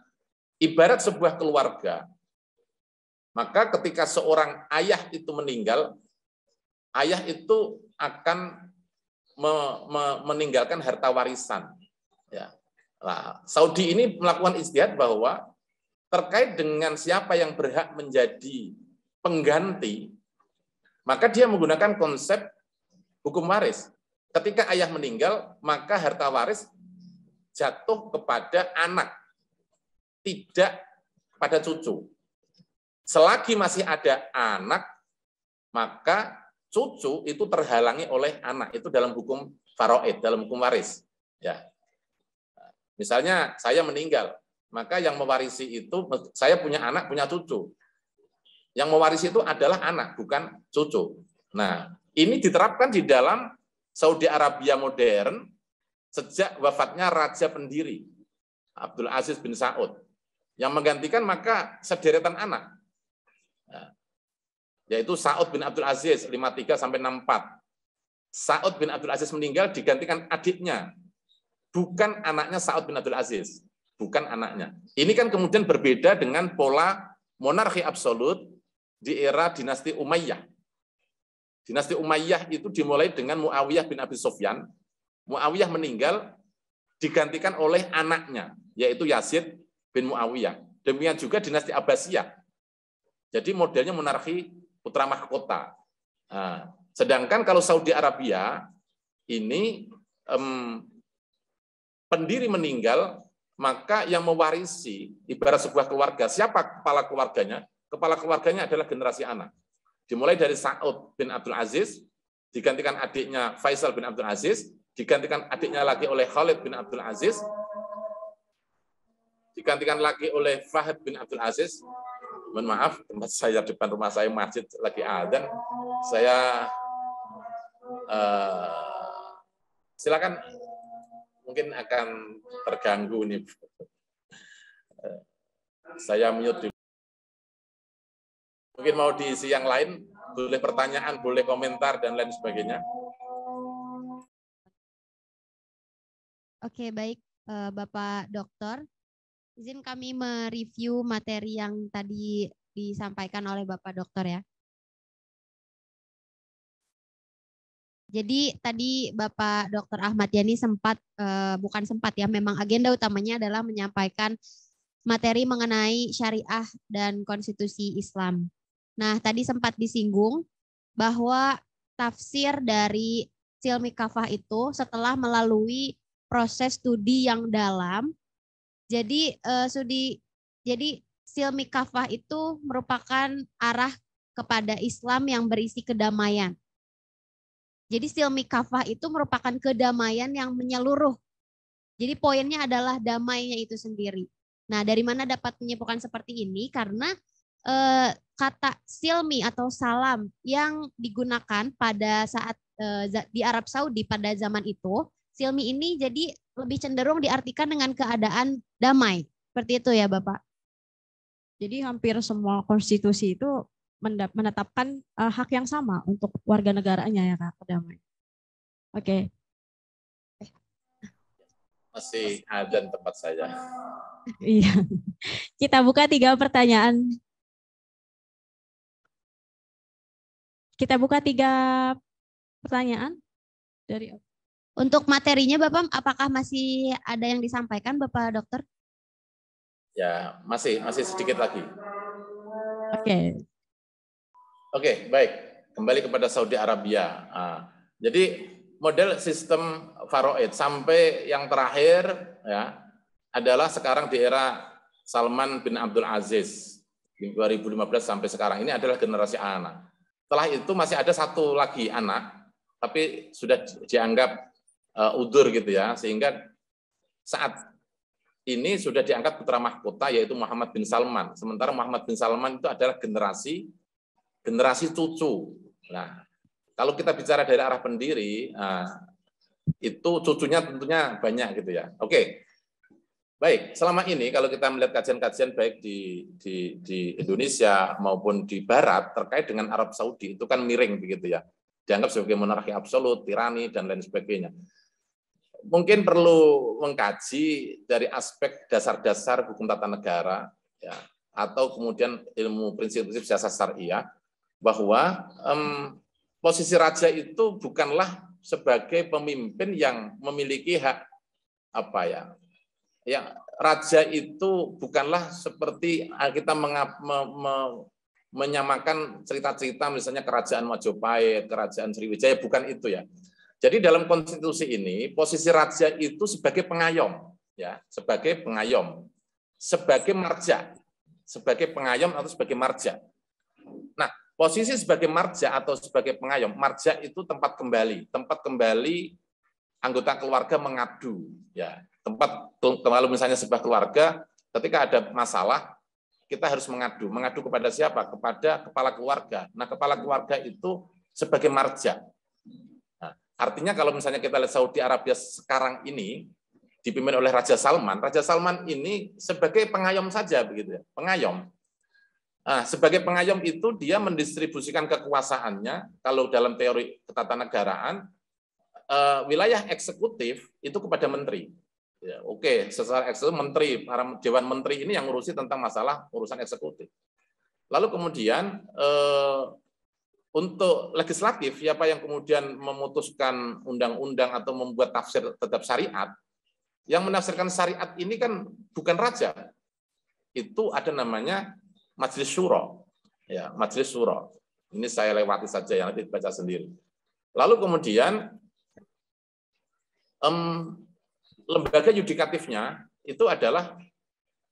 ibarat sebuah keluarga, maka ketika seorang ayah itu meninggal, ayah itu akan meninggalkan harta warisan. Ya. Nah, Saudi ini melakukan ijtihad bahwa terkait dengan siapa yang berhak menjadi pengganti, maka dia menggunakan konsep hukum waris. Ketika ayah meninggal, maka harta waris jatuh kepada anak, tidak pada cucu. Selagi masih ada anak, maka cucu itu terhalangi oleh anak. Itu dalam hukum faraid, dalam hukum waris. Ya. Misalnya saya meninggal, maka yang mewarisi itu, saya punya anak, punya cucu. Yang mewarisi itu adalah anak, bukan cucu. Nah, ini diterapkan di dalam Saudi Arabia modern sejak wafatnya Raja Pendiri, Abdul Aziz bin Saud. Yang menggantikan maka sederetan anak. Yaitu Saud bin Abdul Aziz 53 sampai 64. Saud bin Abdul Aziz meninggal digantikan adiknya, bukan anaknya Saud bin Abdul Aziz, bukan anaknya. Ini kan kemudian berbeda dengan pola monarki absolut di era dinasti Umayyah. Dinasti Umayyah itu dimulai dengan Muawiyah bin Abi Sufyan. Muawiyah meninggal digantikan oleh anaknya, yaitu Yazid bin Muawiyah. Demikian juga dinasti Abbasiyah. Jadi modelnya monarki putra mahkota. Nah, sedangkan kalau Saudi Arabia ini pendiri meninggal, maka yang mewarisi ibarat sebuah keluarga, siapa kepala keluarganya? Kepala keluarganya adalah generasi anak. Dimulai dari Saud bin Abdul Aziz, digantikan adiknya Faisal bin Abdul Aziz, digantikan adiknya lagi oleh Khalid bin Abdul Aziz, digantikan lagi oleh Fahad bin Abdul Aziz. Mohon maaf, tempat saya depan rumah saya masjid lagi adzan. Saya silakan, mungkin akan terganggu nih. Saya mute. Mungkin mau diisi yang lain, boleh pertanyaan, boleh komentar dan lain sebagainya. Oke, baik Bapak Dokter. Izin kami mereview materi yang tadi disampaikan oleh Bapak Dokter ya. Jadi tadi Bapak Dokter Ahmad Yani sempat, bukan sempat ya, memang agenda utamanya adalah menyampaikan materi mengenai syariah dan konstitusi Islam. Nah, tadi sempat disinggung bahwa tafsir dari Silmi Kafah itu setelah melalui proses studi yang dalam. Jadi Silmi Kafah itu merupakan arah kepada Islam yang berisi kedamaian. Jadi Silmi Kafah itu merupakan kedamaian yang menyeluruh. Jadi poinnya adalah damainya itu sendiri. Nah, dari mana dapat menyimpulkan seperti ini? Karena kata silmi atau salam yang digunakan pada saat di Arab Saudi pada zaman itu, silmi ini jadi lebih cenderung diartikan dengan keadaan damai. Seperti itu ya, Bapak. Jadi hampir semua konstitusi itu menetapkan hak yang sama untuk warga negaranya ya, Kak, damai. Oke. Masih adzan tempat saya. Iya. Kita buka 3 pertanyaan. Kita buka 3 pertanyaan dari. Untuk materinya Bapak, apakah masih ada yang disampaikan Bapak Dokter? Ya, masih sedikit lagi. Oke, baik. Kembali kepada Saudi Arabia. Jadi model sistem faraid sampai yang terakhir ya adalah sekarang di era Salman bin Abdul Aziz 2015 sampai sekarang ini adalah generasi anak. Setelah itu masih ada satu lagi anak, tapi sudah dianggap udur gitu ya, sehingga saat ini sudah diangkat putra mahkota yaitu Muhammad bin Salman. Sementara Muhammad bin Salman itu adalah generasi cucu. Nah, kalau kita bicara dari arah pendiri, itu cucunya tentunya banyak gitu ya. Oke. Baik, selama ini kalau kita melihat kajian-kajian baik di Indonesia maupun di Barat terkait dengan Arab Saudi itu kan miring begitu ya, dianggap sebagai monarki absolut, tirani dan lain sebagainya. Mungkin perlu mengkaji dari aspek dasar-dasar hukum tata negara, ya, atau kemudian ilmu prinsip-prinsip siasat syariah, bahwa posisi raja itu bukanlah sebagai pemimpin yang memiliki hak apa ya. Ya, raja itu bukanlah seperti kita menyamakan cerita-cerita misalnya kerajaan Majapahit, kerajaan Sriwijaya, bukan itu ya. Jadi dalam konstitusi ini posisi raja itu sebagai pengayom, ya, sebagai pengayom, sebagai marja, sebagai pengayom atau sebagai marja. Nah, posisi sebagai marja atau sebagai pengayom, marja itu tempat kembali anggota keluarga mengadu, ya. Tempat kalau misalnya sebuah keluarga ketika ada masalah kita harus mengadu kepada siapa? Kepada kepala keluarga. Nah, kepala keluarga itu sebagai marja. Nah, artinya kalau misalnya kita lihat Saudi Arabia sekarang ini dipimpin oleh Raja Salman ini sebagai pengayom saja begitu ya, pengayom. Nah, sebagai pengayom itu dia mendistribusikan kekuasaannya kalau dalam teori ketatanegaraan wilayah eksekutif itu kepada menteri. Ya, oke, secara eksekutif menteri, para dewan menteri ini yang ngurusi tentang masalah urusan eksekutif. Lalu kemudian untuk legislatif, siapa yang kemudian memutuskan undang-undang atau membuat tafsir terhadap syariat, yang menafsirkan syariat ini kan bukan raja, itu ada namanya Majelis Syuro, ya Majelis Syuro. Ini saya lewati saja, yang nanti dibaca sendiri. Lalu kemudian lembaga yudikatifnya itu adalah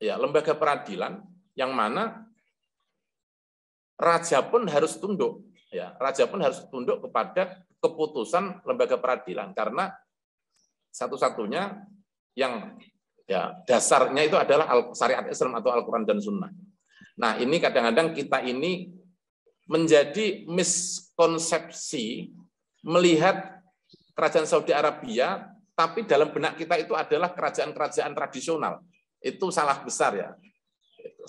ya lembaga peradilan yang mana raja pun harus tunduk, ya raja pun harus tunduk kepada keputusan lembaga peradilan karena satu-satunya yang ya dasarnya itu adalah syariat Islam atau Al-Quran dan Sunnah. Nah, ini kadang-kadang kita ini menjadi miskonsepsi melihat kerajaan Saudi Arabia, tapi dalam benak kita itu adalah kerajaan-kerajaan tradisional. Itu salah besar ya.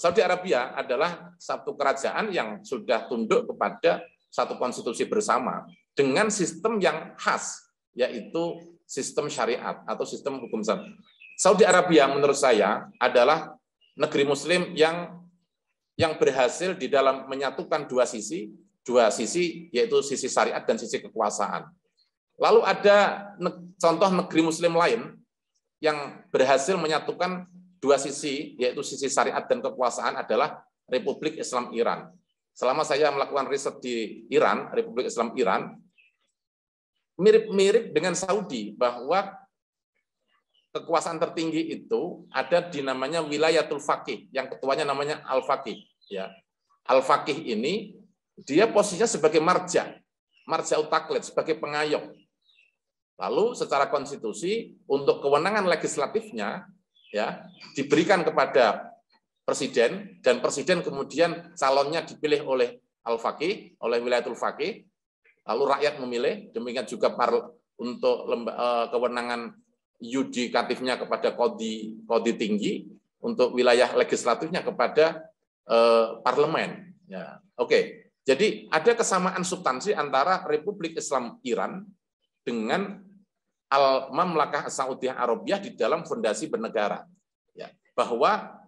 Saudi Arabia adalah satu kerajaan yang sudah tunduk kepada satu konstitusi bersama dengan sistem yang khas, yaitu sistem syariat atau sistem hukum syariat. Saudi Arabia menurut saya adalah negeri muslim yang berhasil di dalam menyatukan dua sisi yaitu sisi syariat dan sisi kekuasaan. Lalu ada contoh negeri muslim lain yang berhasil menyatukan dua sisi yaitu sisi syariat dan kekuasaan adalah Republik Islam Iran. Selama saya melakukan riset di Iran, Republik Islam Iran, mirip-mirip dengan Saudi bahwa kekuasaan tertinggi itu ada di namanya Wilayatul Faqih, yang ketuanya namanya Al-Faqih. Ya. Al-Faqih ini dia posisinya sebagai marja utaklid, sebagai pengayom. Lalu secara konstitusi untuk kewenangan legislatifnya ya diberikan kepada presiden dan presiden kemudian calonnya dipilih oleh Al-Faqih, oleh Wilayatul Faqih. Lalu rakyat memilih, demikian juga untuk kewenangan yudikatifnya kepada kodi tinggi, untuk wilayah legislatifnya kepada parlemen. Ya, oke. Jadi ada kesamaan substansi antara Republik Islam Iran dengan Al-Mamlakah Saudiyah Arabiyah di dalam fondasi bernegara. Ya, bahwa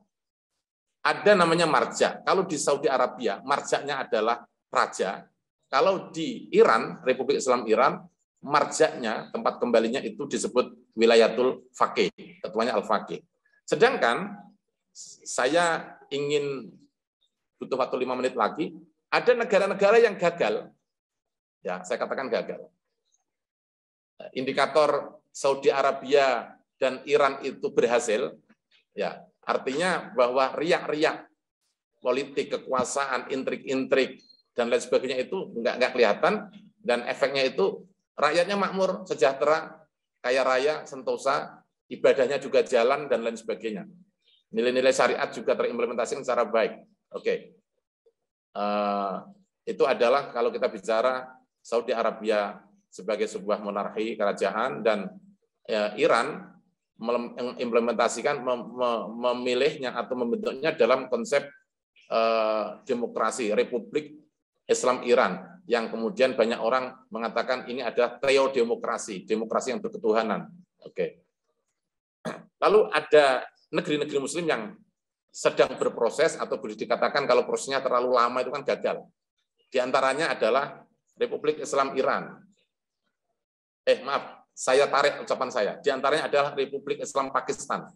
ada namanya marja. Kalau di Saudi Arabia, marjanya adalah raja. Kalau di Iran, Republik Islam Iran, marjanya, tempat kembalinya itu disebut Wilayatul Faqih, ketuanya Al-Faqih. Sedangkan saya ingin butuh waktu 5 menit lagi, ada negara-negara yang gagal. Ya, saya katakan gagal. Indikator Saudi Arabia dan Iran itu berhasil, ya, artinya bahwa riak-riak politik, kekuasaan, intrik-intrik dan lain sebagainya itu nggak kelihatan, dan efeknya itu rakyatnya makmur, sejahtera, kaya raya, sentosa, ibadahnya juga jalan dan lain sebagainya. Nilai-nilai syariat juga terimplementasikan secara baik. Oke, itu adalah kalau kita bicara Saudi Arabia sebagai sebuah monarki kerajaan, dan Iran mengimplementasikan, memilihnya atau membentuknya dalam konsep demokrasi Republik Islam Iran, yang kemudian banyak orang mengatakan ini adalah teodemokrasi, demokrasi yang berketuhanan. Oke. Lalu ada negeri-negeri Muslim yang sedang berproses atau boleh dikatakan kalau prosesnya terlalu lama itu kan gagal. Di antaranya adalah Republik Islam Iran. Maaf, saya tarik ucapan saya. Di antaranya adalah Republik Islam Pakistan.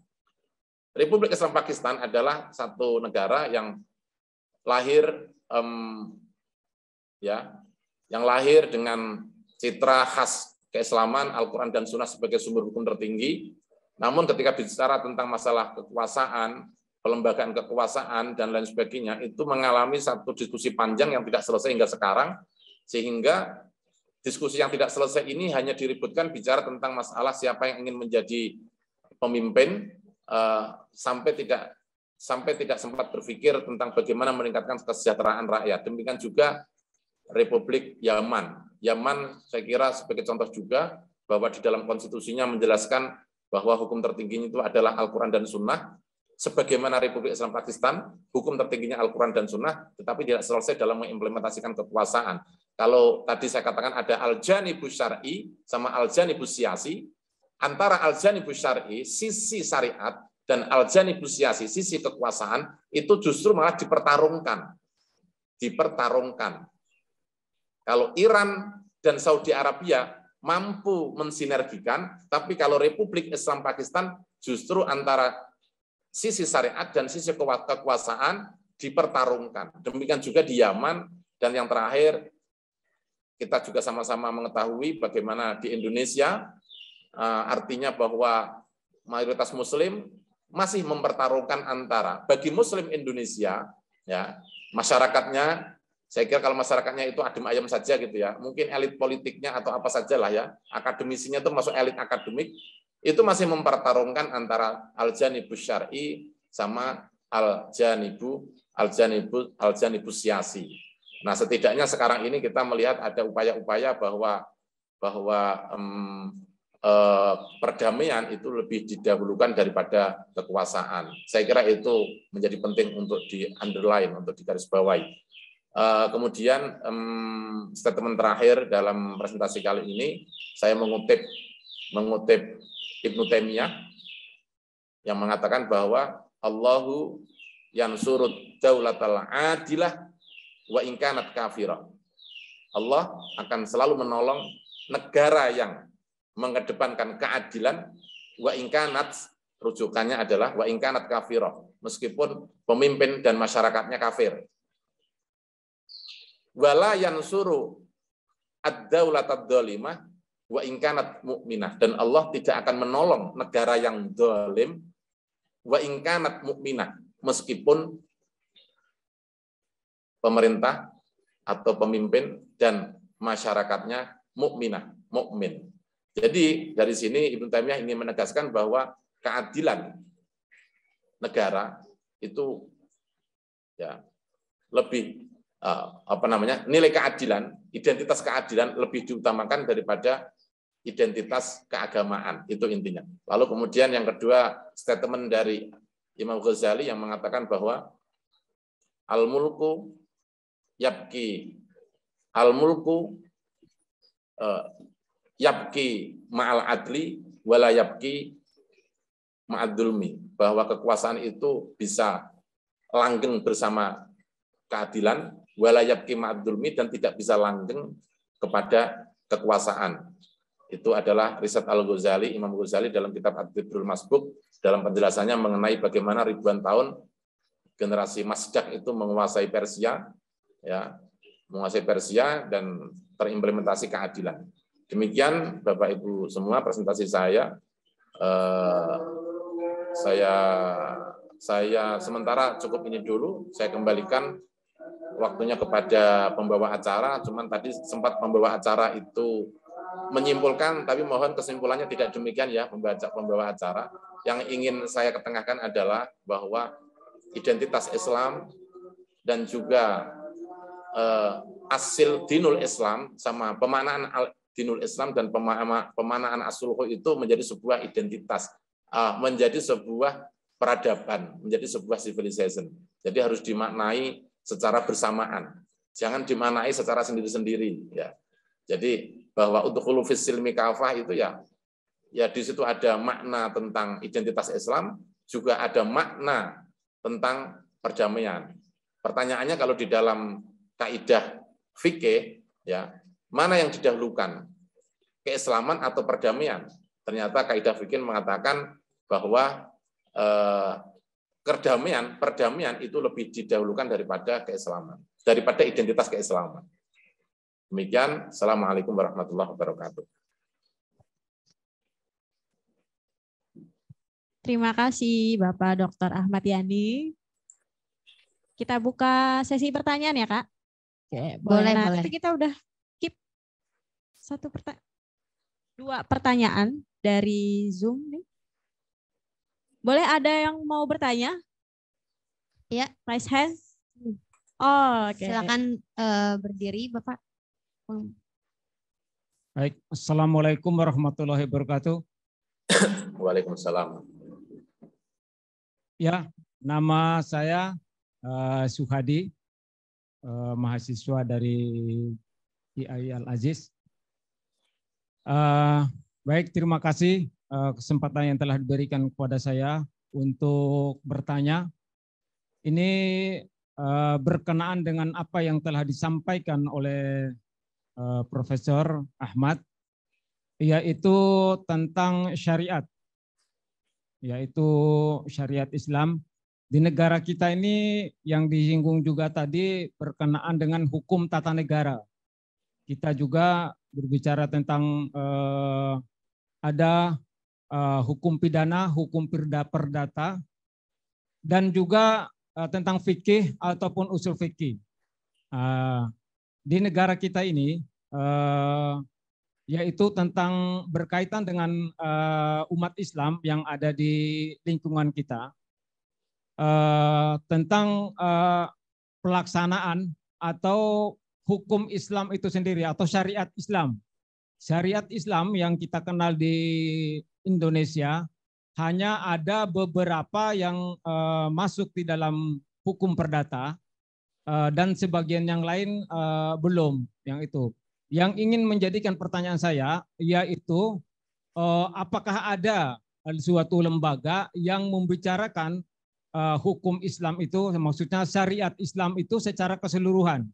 Republik Islam Pakistan adalah satu negara yang lahir yang lahir dengan citra khas keislaman, Al-Quran dan Sunnah sebagai sumber hukum tertinggi. Namun ketika bicara tentang masalah kekuasaan, pelembagaan kekuasaan dan lain sebagainya, itu mengalami satu diskusi panjang yang tidak selesai hingga sekarang, sehingga diskusi yang tidak selesai ini hanya diributkan bicara tentang masalah siapa yang ingin menjadi pemimpin, sampai tidak sempat berpikir tentang bagaimana meningkatkan kesejahteraan rakyat. Demikian juga Republik Yaman. Yaman saya kira sebagai contoh juga bahwa di dalam konstitusinya menjelaskan bahwa hukum tertingginya itu adalah Al-Quran dan Sunnah. Sebagaimana Republik Islam Pakistan, hukum tertingginya Al-Quran dan Sunnah, tetapi tidak selesai dalam mengimplementasikan kekuasaan. Kalau tadi saya katakan ada al-janibus syar'i sama al-janibus siyasi, antara al-janibus syar'i, sisi syariat, dan al-janibus siyasi, sisi kekuasaan, itu justru malah dipertarungkan. Kalau Iran dan Saudi Arabia mampu mensinergikan, tapi kalau Republik Islam Pakistan justru antara sisi syariat dan sisi kekuasaan dipertarungkan. Demikian juga di Yaman, dan yang terakhir kita juga sama-sama mengetahui bagaimana di Indonesia, artinya bahwa mayoritas Muslim masih mempertaruhkan antara bagi Muslim Indonesia, ya masyarakatnya, saya kira kalau masyarakatnya itu adem ayem saja gitu ya, mungkin elit politiknya atau apa sajalah ya, akademisinya itu masuk elit akademik, itu masih mempertarungkan antara al-janibus syar'i sama al-janibus siyasi. Nah, setidaknya sekarang ini kita melihat ada upaya-upaya bahwa perdamaian itu lebih didahulukan daripada kekuasaan. Saya kira itu menjadi penting untuk di-underline, untuk digarisbawahi. Kemudian statement terakhir dalam presentasi kali ini, saya mengutip Ibnu Taimiyah yang mengatakan bahwa Allahu yansurud daulatal adilah wa in kanat kafirah. Allah akan selalu menolong negara yang mengedepankan keadilan, wa in kanat, rujukannya adalah wa in kanat kafirah, meskipun pemimpin dan masyarakatnya kafir. Wala yansuru ad-daulatad dhalimah wa in kanat mukminah, dan Allah tidak akan menolong negara yang zalim wa in kanat mukminah, meskipun pemerintah atau pemimpin dan masyarakatnya mukmin. Jadi dari sini Ibnu Taimiyah ingin menegaskan bahwa keadilan negara itu ya lebih nilai keadilan, identitas keadilan lebih diutamakan daripada identitas keagamaan, itu intinya. Lalu kemudian yang kedua, statement dari Imam Ghazali yang mengatakan bahwa al-mulku yabki ma'al adli wala yabki ma'ad dzulmi, bahwa kekuasaan itu bisa langgeng bersama keadilan, wala yabki ma'ad dzulmi, dan tidak bisa langgeng kepada kekuasaan. Itu adalah riset Al-Ghazali, Imam Ghazali dalam kitab Ad-Durrul Masbuk, dalam penjelasannya mengenai bagaimana ribuan tahun generasi Masdak itu menguasai Persia, ya, dan terimplementasi keadilan. Demikian Bapak Ibu semua presentasi saya. Saya sementara cukup ini dulu. Saya kembalikan waktunya kepada pembawa acara. Cuman tadi sempat pembawa acara itu menyimpulkan, tapi mohon kesimpulannya tidak demikian ya pembawa acara. Yang ingin saya ketengahkan adalah bahwa identitas Islam dan juga asil dinul Islam sama pemaknaan dinul Islam dan pemaknaan as-sulhu itu menjadi sebuah identitas menjadi sebuah peradaban, menjadi sebuah civilization. Jadi harus dimaknai secara bersamaan, jangan dimaknai secara sendiri-sendiri. Ya. Jadi bahwa untuk fis silmi kafah itu ya di situ ada makna tentang identitas Islam, juga ada makna tentang perdamaian. Pertanyaannya kalau di dalam kaidah fikih, ya mana yang didahulukan, keislaman atau perdamaian? Ternyata kaidah fikih mengatakan bahwa perdamaian itu lebih didahulukan daripada keislaman, daripada identitas keislaman. Demikian, Assalamualaikum warahmatullahi wabarakatuh. Terima kasih Bapak Dr. Ahmad Yani. Kita buka sesi pertanyaan ya Kak. Oke, boleh. Tapi kita udah keep dua pertanyaan dari Zoom nih. Boleh ada yang mau bertanya? Ya, raise hand. Oh, oke. Silakan berdiri, Bapak. Baik, Assalamualaikum warahmatullahi wabarakatuh. Waalaikumsalam. Ya, nama saya Suhadi, mahasiswa dari IAI Al-Aziz. Baik, terima kasih kesempatan yang telah diberikan kepada saya untuk bertanya. Ini berkenaan dengan apa yang telah disampaikan oleh Profesor Ahmad, yaitu tentang syariat, yaitu syariat Islam. Di negara kita ini yang disinggung juga tadi berkenaan dengan hukum tata negara. Kita juga berbicara tentang ada hukum pidana, hukum perdata, dan juga tentang fikih ataupun usul fikih. Di negara kita ini, yaitu tentang berkaitan dengan umat Islam yang ada di lingkungan kita, tentang pelaksanaan atau hukum Islam itu sendiri atau syariat Islam. Syariat Islam yang kita kenal di Indonesia hanya ada beberapa yang masuk di dalam hukum perdata dan sebagian yang lain belum yang itu. Yang ingin menjadikan pertanyaan saya yaitu apakah ada suatu lembaga yang membicarakan hukum Islam itu, maksudnya syariat Islam itu secara keseluruhan.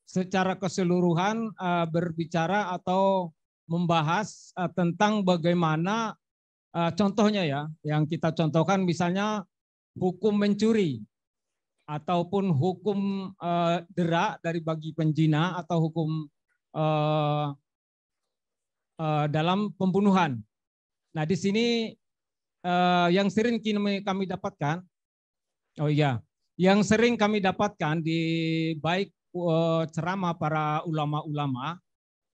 Secara keseluruhan berbicara atau membahas tentang bagaimana contohnya ya, yang kita contohkan misalnya hukum mencuri ataupun hukum dera dari bagi penjina atau hukum dalam pembunuhan. Nah di sini yang sering kami dapatkan, yang sering kami dapatkan di baik ceramah para ulama-ulama,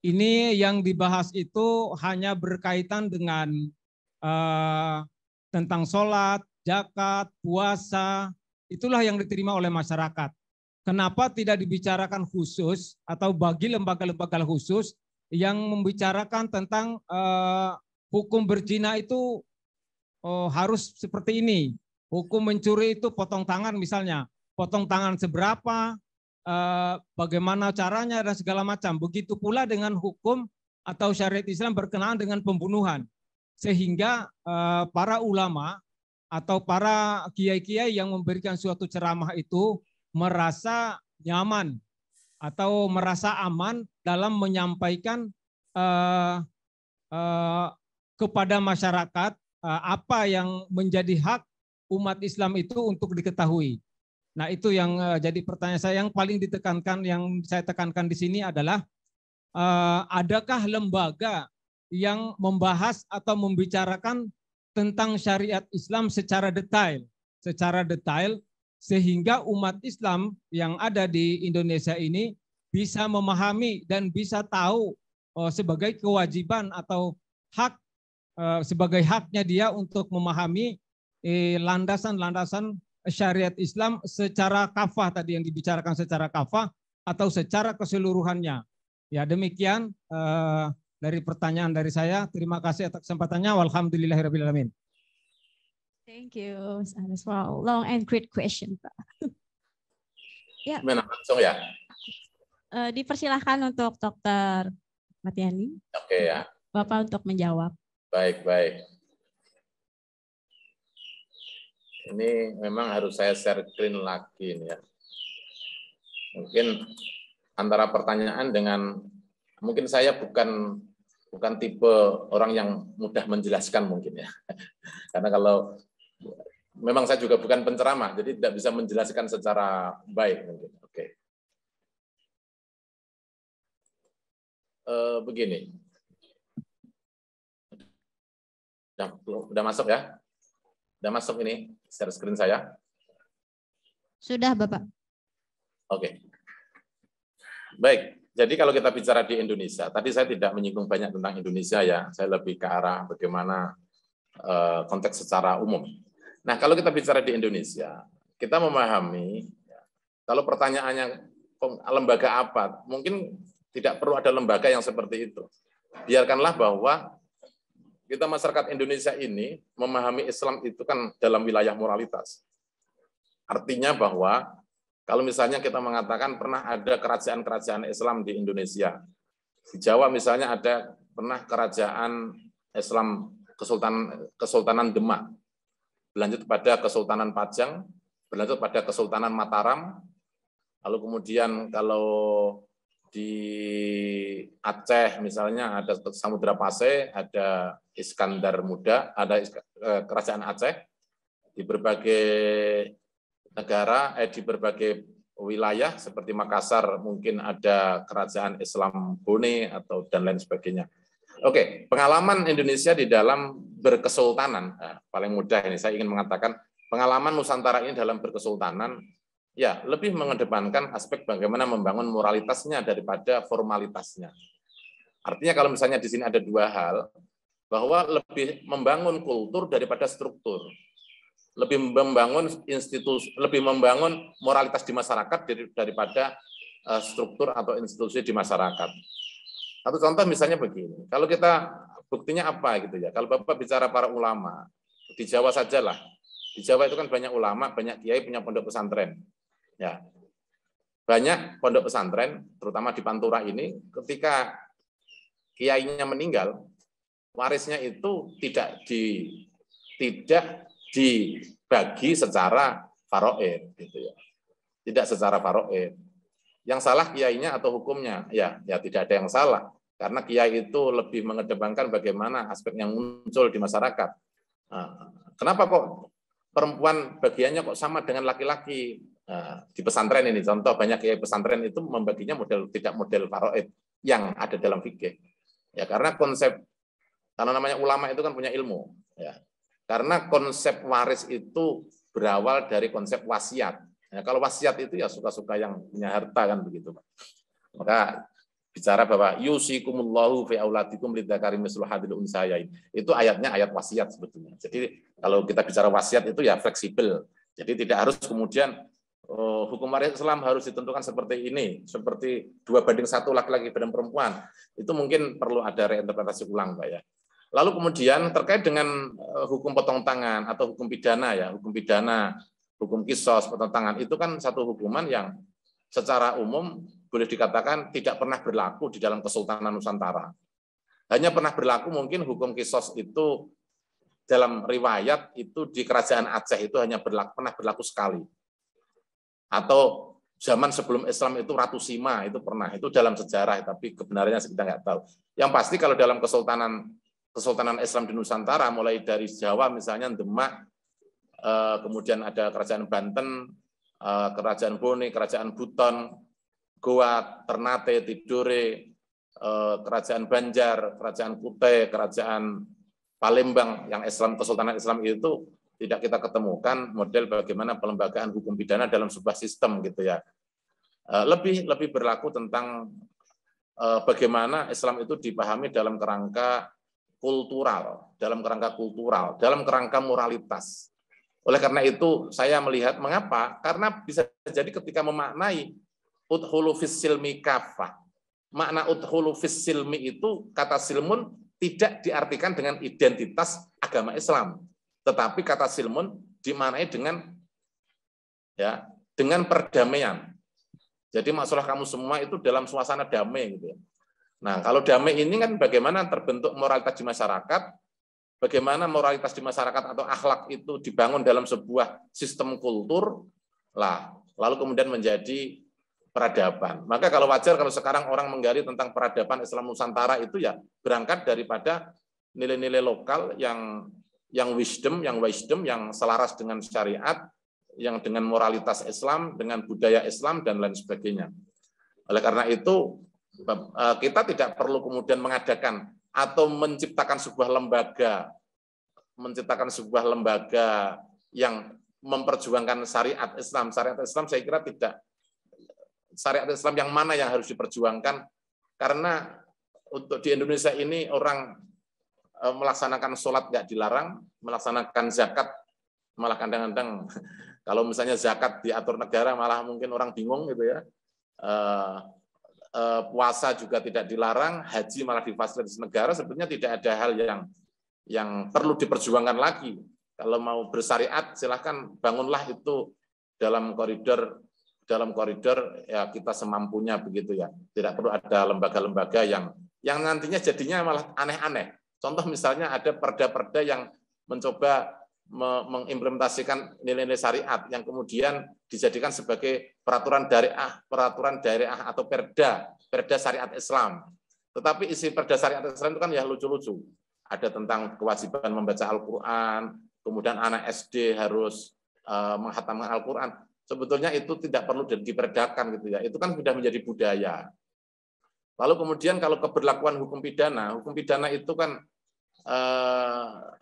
ini yang dibahas itu hanya berkaitan dengan tentang sholat, zakat, puasa, itulah yang diterima oleh masyarakat. Kenapa tidak dibicarakan khusus atau bagi lembaga-lembaga khusus yang membicarakan tentang hukum berzina itu harus seperti ini, hukum mencuri itu potong tangan misalnya, potong tangan seberapa, bagaimana caranya dan segala macam. Begitu pula dengan hukum atau syariat Islam berkenaan dengan pembunuhan. Sehingga para ulama atau para kiai-kiai yang memberikan suatu ceramah itu merasa nyaman atau merasa aman dalam menyampaikan kepada masyarakat apa yang menjadi hak umat Islam itu untuk diketahui. Nah itu yang jadi pertanyaan saya yang paling ditekankan, yang saya tekankan di sini adalah adakah lembaga yang membahas atau membicarakan tentang syariat Islam secara detail sehingga umat Islam yang ada di Indonesia ini bisa memahami dan bisa tahu sebagai kewajiban atau hak sebagai haknya dia untuk memahami landasan-landasan syariat Islam secara kafah tadi yang dibicarakan secara kafah atau secara keseluruhannya. Ya demikian dari pertanyaan dari saya. Terima kasih atas kesempatannya. Walhamdulillahirabbil alamin. Thank you, Mas Anas. Wow, long and great question, Pak. Ya, langsung ya. Dipersilahkan untuk Dr. Matiani. Oke ya. Bapak untuk menjawab. Baik. Ini memang harus saya share screen lagi nih ya. Mungkin antara pertanyaan dengan mungkin saya bukan tipe orang yang mudah menjelaskan mungkin ya. Karena kalau memang saya juga bukan penceramah, jadi tidak bisa menjelaskan secara baik mungkin. Oke. Begini. Udah masuk ya? Udah masuk ini share screen saya? Sudah, Bapak. Oke. Baik, jadi kalau kita bicara di Indonesia, tadi saya tidak menyinggung banyak tentang Indonesia ya, saya lebih ke arah bagaimana konteks secara umum. Nah, kalau kita bicara di Indonesia, kita memahami, kalau pertanyaannya lembaga apa, mungkin tidak perlu ada lembaga yang seperti itu. Biarkanlah bahwa kita masyarakat Indonesia ini memahami Islam itu kan dalam wilayah moralitas. Artinya bahwa kalau misalnya kita mengatakan pernah ada kerajaan-kerajaan Islam di Indonesia. Di Jawa misalnya ada pernah kerajaan Islam Kesultanan Demak. Berlanjut pada Kesultanan Pajang, berlanjut pada Kesultanan Mataram. Lalu kemudian kalau di Aceh misalnya ada Samudra Pasai, ada Iskandar Muda, ada kerajaan Aceh. Di berbagai negara, di berbagai wilayah seperti Makassar mungkin ada kerajaan Islam Bone atau dan lain sebagainya. Oke, pengalaman Indonesia di dalam berkesultanan, paling mudah ini saya ingin mengatakan pengalaman Nusantara ini dalam berkesultanan ya lebih mengedepankan aspek bagaimana membangun moralitasnya daripada formalitasnya. Artinya kalau misalnya di sini ada dua hal, bahwa lebih membangun kultur daripada struktur. Lebih membangun institusi, lebih membangun moralitas di masyarakat daripada struktur atau institusi di masyarakat. Satu contoh misalnya begini, kalau kita buktinya apa gitu ya, kalau Bapak bicara para ulama, di Jawa sajalah, di Jawa itu kan banyak ulama, banyak kiai punya pondok pesantren. Ya, banyak pondok pesantren, terutama di Pantura ini, ketika kiainya meninggal, warisnya itu tidak dibagi secara faraid gitu ya. Tidak secara faraid. Yang salah kiainya atau hukumnya? Ya tidak ada yang salah. Karena kiai itu lebih mengedepankan bagaimana aspek yang muncul di masyarakat. Nah, kenapa kok perempuan bagiannya kok sama dengan laki-laki? Nah, di pesantren ini contoh banyak kiai pesantren itu membaginya tidak model faraid yang ada dalam fikih. Ya karena konsep karena namanya ulama itu kan punya ilmu. Ya. Karena konsep waris itu berawal dari konsep wasiat. Ya, kalau wasiat itu ya suka-suka yang punya harta kan begitu, Pak. Maka bicara bahwa yusikumullahu fi auladikum lidzakari mislu hadil unsayain. Itu ayatnya ayat wasiat sebetulnya. Jadi kalau kita bicara wasiat itu ya fleksibel. Jadi tidak harus kemudian hukum waris Islam harus ditentukan seperti ini, seperti 2:1 laki-laki dan perempuan. Itu mungkin perlu ada reinterpretasi ulang, Pak ya. Lalu kemudian terkait dengan hukum potong tangan atau hukum pidana ya, hukum pidana, hukum kisos, potong tangan itu kan satu hukuman yang secara umum boleh dikatakan tidak pernah berlaku di dalam Kesultanan Nusantara. Hanya pernah berlaku mungkin hukum kisos itu dalam riwayat itu di Kerajaan Aceh itu hanya pernah berlaku sekali. Atau zaman sebelum Islam itu Ratu Sima itu pernah, itu dalam sejarah tapi kebenarannya kita nggak tahu. Yang pasti kalau dalam Kesultanan Islam di Nusantara, mulai dari Jawa misalnya Demak, kemudian ada Kerajaan Banten, Kerajaan Bone, Kerajaan Buton, Goa, Ternate, Tidore, Kerajaan Banjar, Kerajaan Kutai, Kerajaan Palembang, yang Kesultanan Islam itu tidak kita ketemukan model bagaimana pelembagaan hukum pidana dalam sebuah sistem gitu ya. Lebih berlaku tentang bagaimana Islam itu dipahami dalam kerangka kultural, dalam kerangka moralitas. Oleh karena itu saya melihat mengapa? Karena bisa jadi ketika memaknai udkhulu fis silmi kafah. Makna udkhulu fis silmi itu kata silmun tidak diartikan dengan identitas agama Islam. Tetapi kata silmun dimaknai dengan perdamaian. Jadi masalah kamu semua itu dalam suasana damai gitu ya. Nah, kalau damai ini kan bagaimana terbentuk moralitas di masyarakat, bagaimana moralitas di masyarakat atau akhlak itu dibangun dalam sebuah sistem kultur, lalu kemudian menjadi peradaban. Maka kalau wajar kalau sekarang orang menggali tentang peradaban Islam Nusantara itu ya berangkat daripada nilai-nilai lokal yang wisdom, yang selaras dengan syariat, yang dengan moralitas Islam, dengan budaya Islam dan lain sebagainya. Oleh karena itu kita tidak perlu kemudian mengadakan atau menciptakan sebuah lembaga yang memperjuangkan syariat Islam. Syariat Islam saya kira tidak. Syariat Islam yang mana yang harus diperjuangkan? Karena untuk di Indonesia ini orang melaksanakan sholat nggak dilarang, melaksanakan zakat malah kadang-kadang kalau misalnya zakat diatur negara malah mungkin orang bingung gitu ya. Puasa juga tidak dilarang, haji malah difasilitasi negara. Sebenarnya tidak ada hal yang perlu diperjuangkan lagi. Kalau mau bersyariat silahkan bangunlah itu dalam koridor ya kita semampunya begitu ya. Tidak perlu ada lembaga-lembaga yang nantinya jadinya malah aneh-aneh. Contoh misalnya ada perda-perda yang mencoba mengimplementasikan nilai-nilai syariat yang kemudian dijadikan sebagai peraturan daerah atau perda syariat Islam. Tetapi isi perda syariat Islam itu kan ya lucu-lucu. Ada tentang kewajiban membaca Al-Quran, kemudian anak SD harus menghatamkan Al-Quran. Sebetulnya itu tidak perlu diperdakan gitu ya. Itu kan sudah menjadi budaya. Lalu kemudian kalau keberlakuan hukum pidana itu kan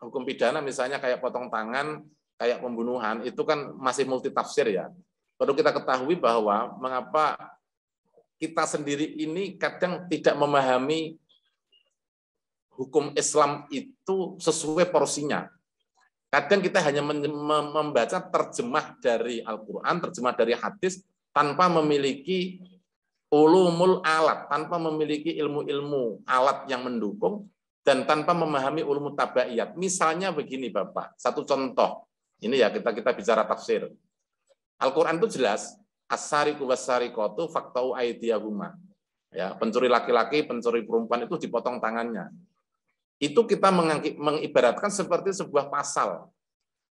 hukum pidana misalnya kayak potong tangan, kayak pembunuhan, itu kan masih multitafsir ya. Perlu kita ketahui bahwa mengapa kita sendiri ini kadang tidak memahami hukum Islam itu sesuai porsinya. Kadang kita hanya membaca terjemah dari Al-Quran, terjemah dari hadis, tanpa memiliki ulumul alat, tanpa memiliki ilmu-ilmu alat yang mendukung, dan tanpa memahami ulumut tabaiyat. Misalnya begini Bapak, satu contoh. Ini ya kita bicara tafsir. Al-Quran itu jelas, as-sariqu was-sariqatu faqta'u aydiyahuma. Ya, pencuri laki-laki, pencuri perempuan itu dipotong tangannya. Itu kita mengibaratkan seperti sebuah pasal.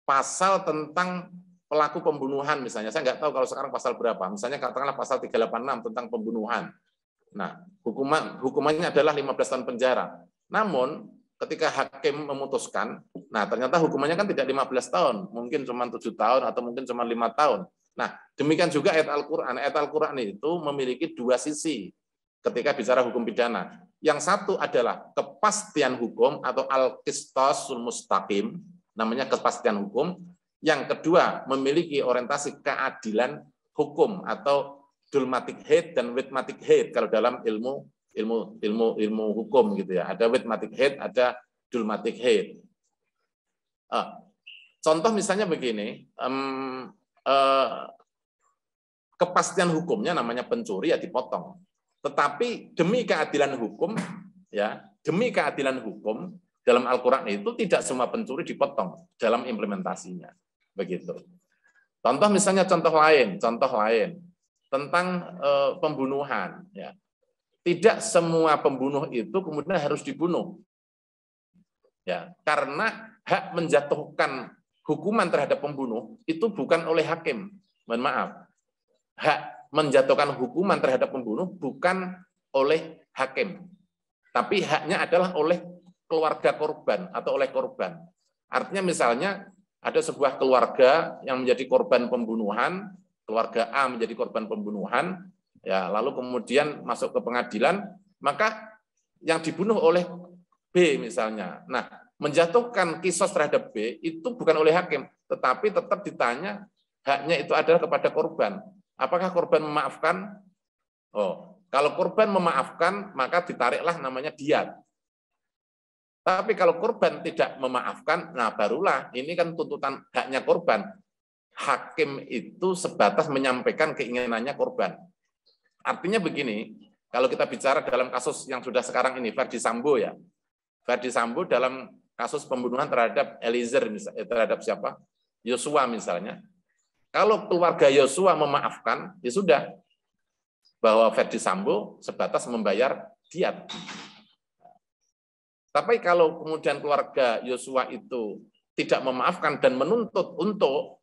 Pasal tentang pelaku pembunuhan misalnya. Saya nggak tahu kalau sekarang pasal berapa. Misalnya katakanlah pasal 386 tentang pembunuhan. Nah, hukumannya adalah 15 tahun penjara. Namun ketika hakim memutuskan, nah ternyata hukumannya kan tidak 15 tahun, mungkin cuma 7 tahun atau mungkin cuma 5 tahun. Nah, demikian juga ayat Al-Quran. Ayat Al-Quran itu memiliki dua sisi ketika bicara hukum pidana. Yang satu adalah kepastian hukum atau al-qistasul mustaqim, namanya kepastian hukum. Yang kedua memiliki orientasi keadilan hukum atau dulmatic head dan witmatic head kalau dalam ilmu hukum gitu ya. Ada witmatic head, ada dulmatic head. Contoh misalnya begini, kepastian hukumnya namanya pencuri ya dipotong. Tetapi demi keadilan hukum dalam Al-Quran itu tidak semua pencuri dipotong dalam implementasinya. Begitu. Contoh lain tentang pembunuhan ya. Tidak semua pembunuh itu kemudian harus dibunuh. Ya, karena hak menjatuhkan hukuman terhadap pembunuh itu bukan oleh hakim. Mohon maaf. Hak menjatuhkan hukuman terhadap pembunuh bukan oleh hakim. Tapi haknya adalah oleh keluarga korban atau oleh korban. Artinya misalnya ada sebuah keluarga yang menjadi korban pembunuhan, keluarga A menjadi korban pembunuhan, ya, lalu kemudian masuk ke pengadilan, maka yang dibunuh oleh B misalnya. Nah, menjatuhkan kisos terhadap B itu bukan oleh hakim, tetapi tetap ditanya haknya itu adalah kepada korban. Apakah korban memaafkan? Kalau korban memaafkan, maka ditariklah namanya diyat. Tapi kalau korban tidak memaafkan, nah barulah ini kan tuntutan haknya korban. Hakim itu sebatas menyampaikan keinginannya korban. Artinya begini, kalau kita bicara dalam kasus yang sudah sekarang ini, Verdi Sambo ya. Verdi Sambo dalam kasus pembunuhan terhadap Eliezer, terhadap siapa? Yosua misalnya. Kalau keluarga Yosua memaafkan, ya sudah, bahwa Ferdi Sambo sebatas membayar diat. Tapi kalau kemudian keluarga Yosua itu tidak memaafkan dan menuntut untuk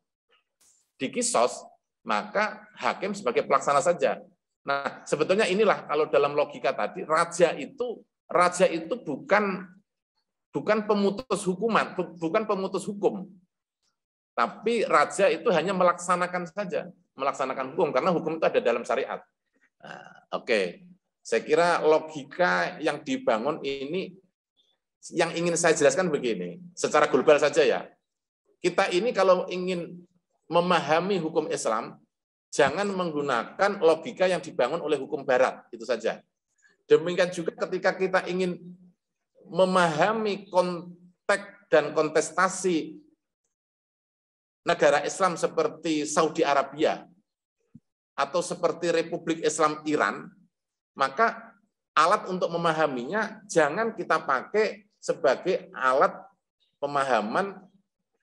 dikisos, maka hakim sebagai pelaksana saja. Nah, sebetulnya inilah kalau dalam logika tadi, raja itu bukan pemutus hukuman, bukan pemutus hukum. Tapi raja itu hanya melaksanakan saja, melaksanakan hukum, karena hukum itu ada dalam syariat. Nah, oke. Saya kira logika yang dibangun ini, yang ingin saya jelaskan begini, secara global saja ya. Kita ini kalau ingin memahami hukum Islam, jangan menggunakan logika yang dibangun oleh hukum Barat, itu saja. Demikian juga ketika kita ingin memahami konteks dan kontestasi negara Islam seperti Saudi Arabia atau seperti Republik Islam Iran, maka alat untuk memahaminya jangan kita pakai sebagai alat pemahaman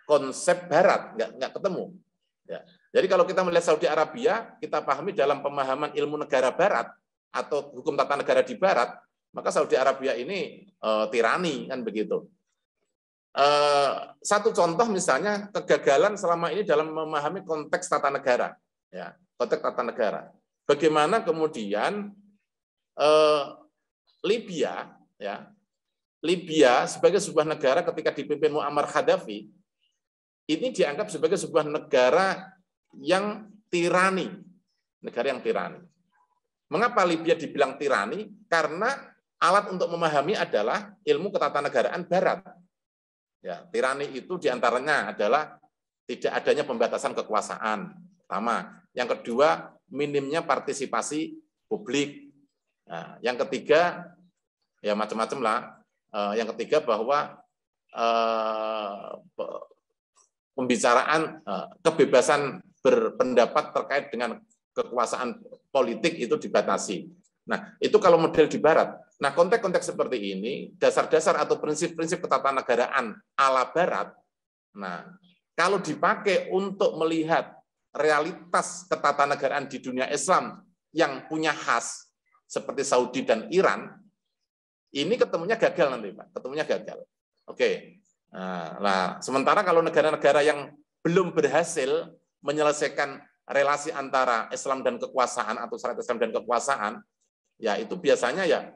konsep Barat, nggak ketemu. Ya. Jadi kalau kita melihat Saudi Arabia, kita pahami dalam pemahaman ilmu negara Barat atau hukum tata negara di Barat, maka Saudi Arabia ini tirani, kan begitu. Satu contoh misalnya kegagalan selama ini dalam memahami konteks tata negara, ya, konteks tata negara. Bagaimana kemudian Libya, ya, Libya sebagai sebuah negara ketika dipimpin Muammar Gaddafi ini dianggap sebagai sebuah negara yang tirani, negara yang tirani. Mengapa Libya dibilang tirani? Karena alat untuk memahami adalah ilmu ketatanegaraan Barat. Ya, tirani itu diantaranya adalah tidak adanya pembatasan kekuasaan. Pertama. Yang kedua, minimnya partisipasi publik. Nah, yang ketiga, ya macam-macam lah. Yang ketiga bahwa pembicaraan kebebasan berpendapat terkait dengan kekuasaan politik itu dibatasi. Nah, itu kalau model di Barat. Nah, konteks-konteks seperti ini, dasar-dasar atau prinsip-prinsip ketatanegaraan ala Barat, nah, kalau dipakai untuk melihat realitas ketatanegaraan di dunia Islam yang punya khas, seperti Saudi dan Iran, ini ketemunya gagal nanti, Pak. Ketemunya gagal. Oke. Nah, sementara kalau negara-negara yang belum berhasil menyelesaikan relasi antara Islam dan kekuasaan atau syariat Islam dan kekuasaan, ya itu biasanya ya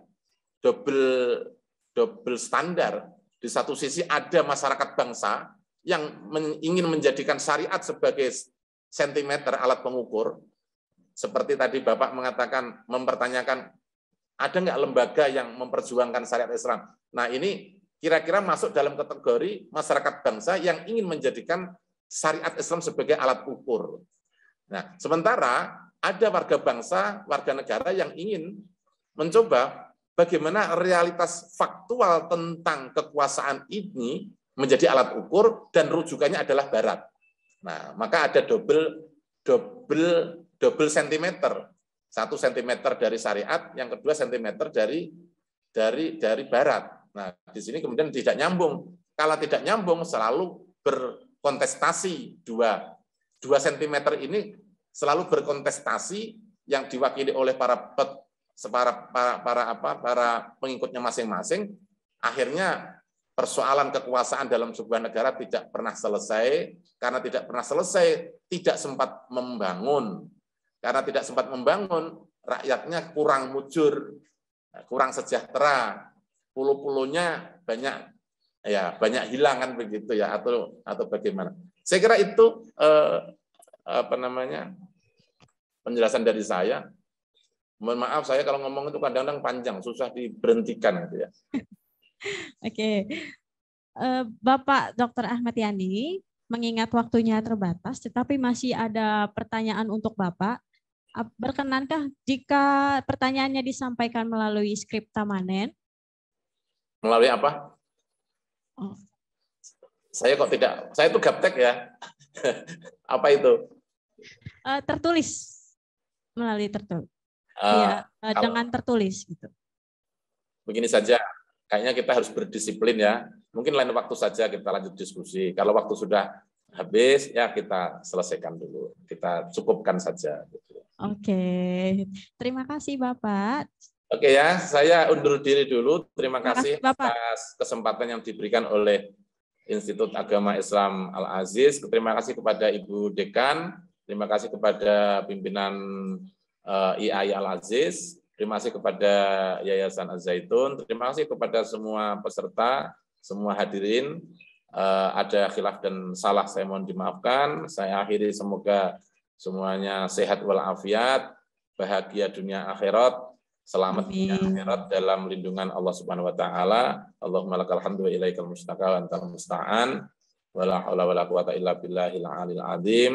double standar. Di satu sisi ada masyarakat bangsa yang ingin menjadikan syariat sebagai sentimeter alat pengukur, seperti tadi Bapak mengatakan, mempertanyakan ada nggak lembaga yang memperjuangkan syariat Islam. Nah, ini kira-kira masuk dalam kategori masyarakat bangsa yang ingin menjadikan syariat Islam sebagai alat ukur. Nah, sementara ada warga bangsa, warga negara yang ingin mencoba bagaimana realitas faktual tentang kekuasaan ini menjadi alat ukur dan rujukannya adalah Barat. Nah, maka ada double sentimeter. 1 sentimeter dari syariat, yang kedua sentimeter dari Barat. Nah, di sini kemudian tidak nyambung. Kalau tidak nyambung selalu berkontestasi. Dua sentimeter ini selalu berkontestasi yang diwakili oleh para pengikutnya masing-masing. Akhirnya persoalan kekuasaan dalam sebuah negara tidak pernah selesai. Karena tidak pernah selesai, tidak sempat membangun. Karena tidak sempat membangun, rakyatnya kurang mujur, kurang sejahtera, pulau-pulaunya banyak hilang kan begitu ya, atau bagaimana? Saya kira itu penjelasan dari saya. Mohon maaf saya kalau ngomong itu kadang-kadang panjang, susah diberhentikan gitu ya. Oke, Bapak Dr. Ahmad Yani, mengingat waktunya terbatas, tetapi masih ada pertanyaan untuk Bapak. Berkenankah jika pertanyaannya disampaikan melalui skrip Tamanen? Melalui apa? Oh. Saya kok tidak, saya itu gaptek ya. Apa itu? Tertulis, melalui tertulis. Dengan tertulis gitu. Begini saja, kayaknya kita harus berdisiplin ya. Mungkin lain waktu saja kita lanjut diskusi. Kalau waktu sudah habis, ya kita selesaikan dulu. Kita cukupkan saja. Oke, terima kasih Bapak. Oke ya, saya undur diri dulu. Terima kasih Bapak atas kesempatan yang diberikan oleh Institut Agama Islam Al-Aziz. Terima kasih kepada Ibu Dekan. Terima kasih kepada pimpinan IAI Al-Aziz. Terima kasih kepada Yayasan Az-Zaitun. Terima kasih kepada semua peserta, semua hadirin. Ada khilaf dan salah, saya mohon dimaafkan. Saya akhiri, semoga semuanya sehat walafiat, bahagia dunia akhirat, selamat dunia akhirat dalam lindungan Allah Subhanahu wa taala. Allahumma lakal hamdu wa ilaikal mustaqal wa antal musta'an. Wala haula wala quwata illa billahil alil azim.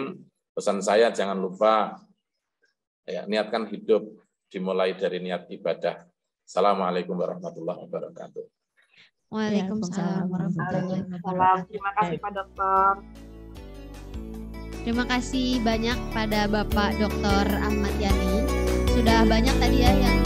Pesan saya, jangan lupa ya, niatkan hidup dimulai dari niat ibadah. Assalamualaikum warahmatullahi wabarakatuh. Waalaikumsalam warahmatullahi wabarakatuh. Terima kasih Pak Dokter. Terima kasih banyak pada Bapak Dr. Ahmad Yani. Sudah banyak tadi ya yang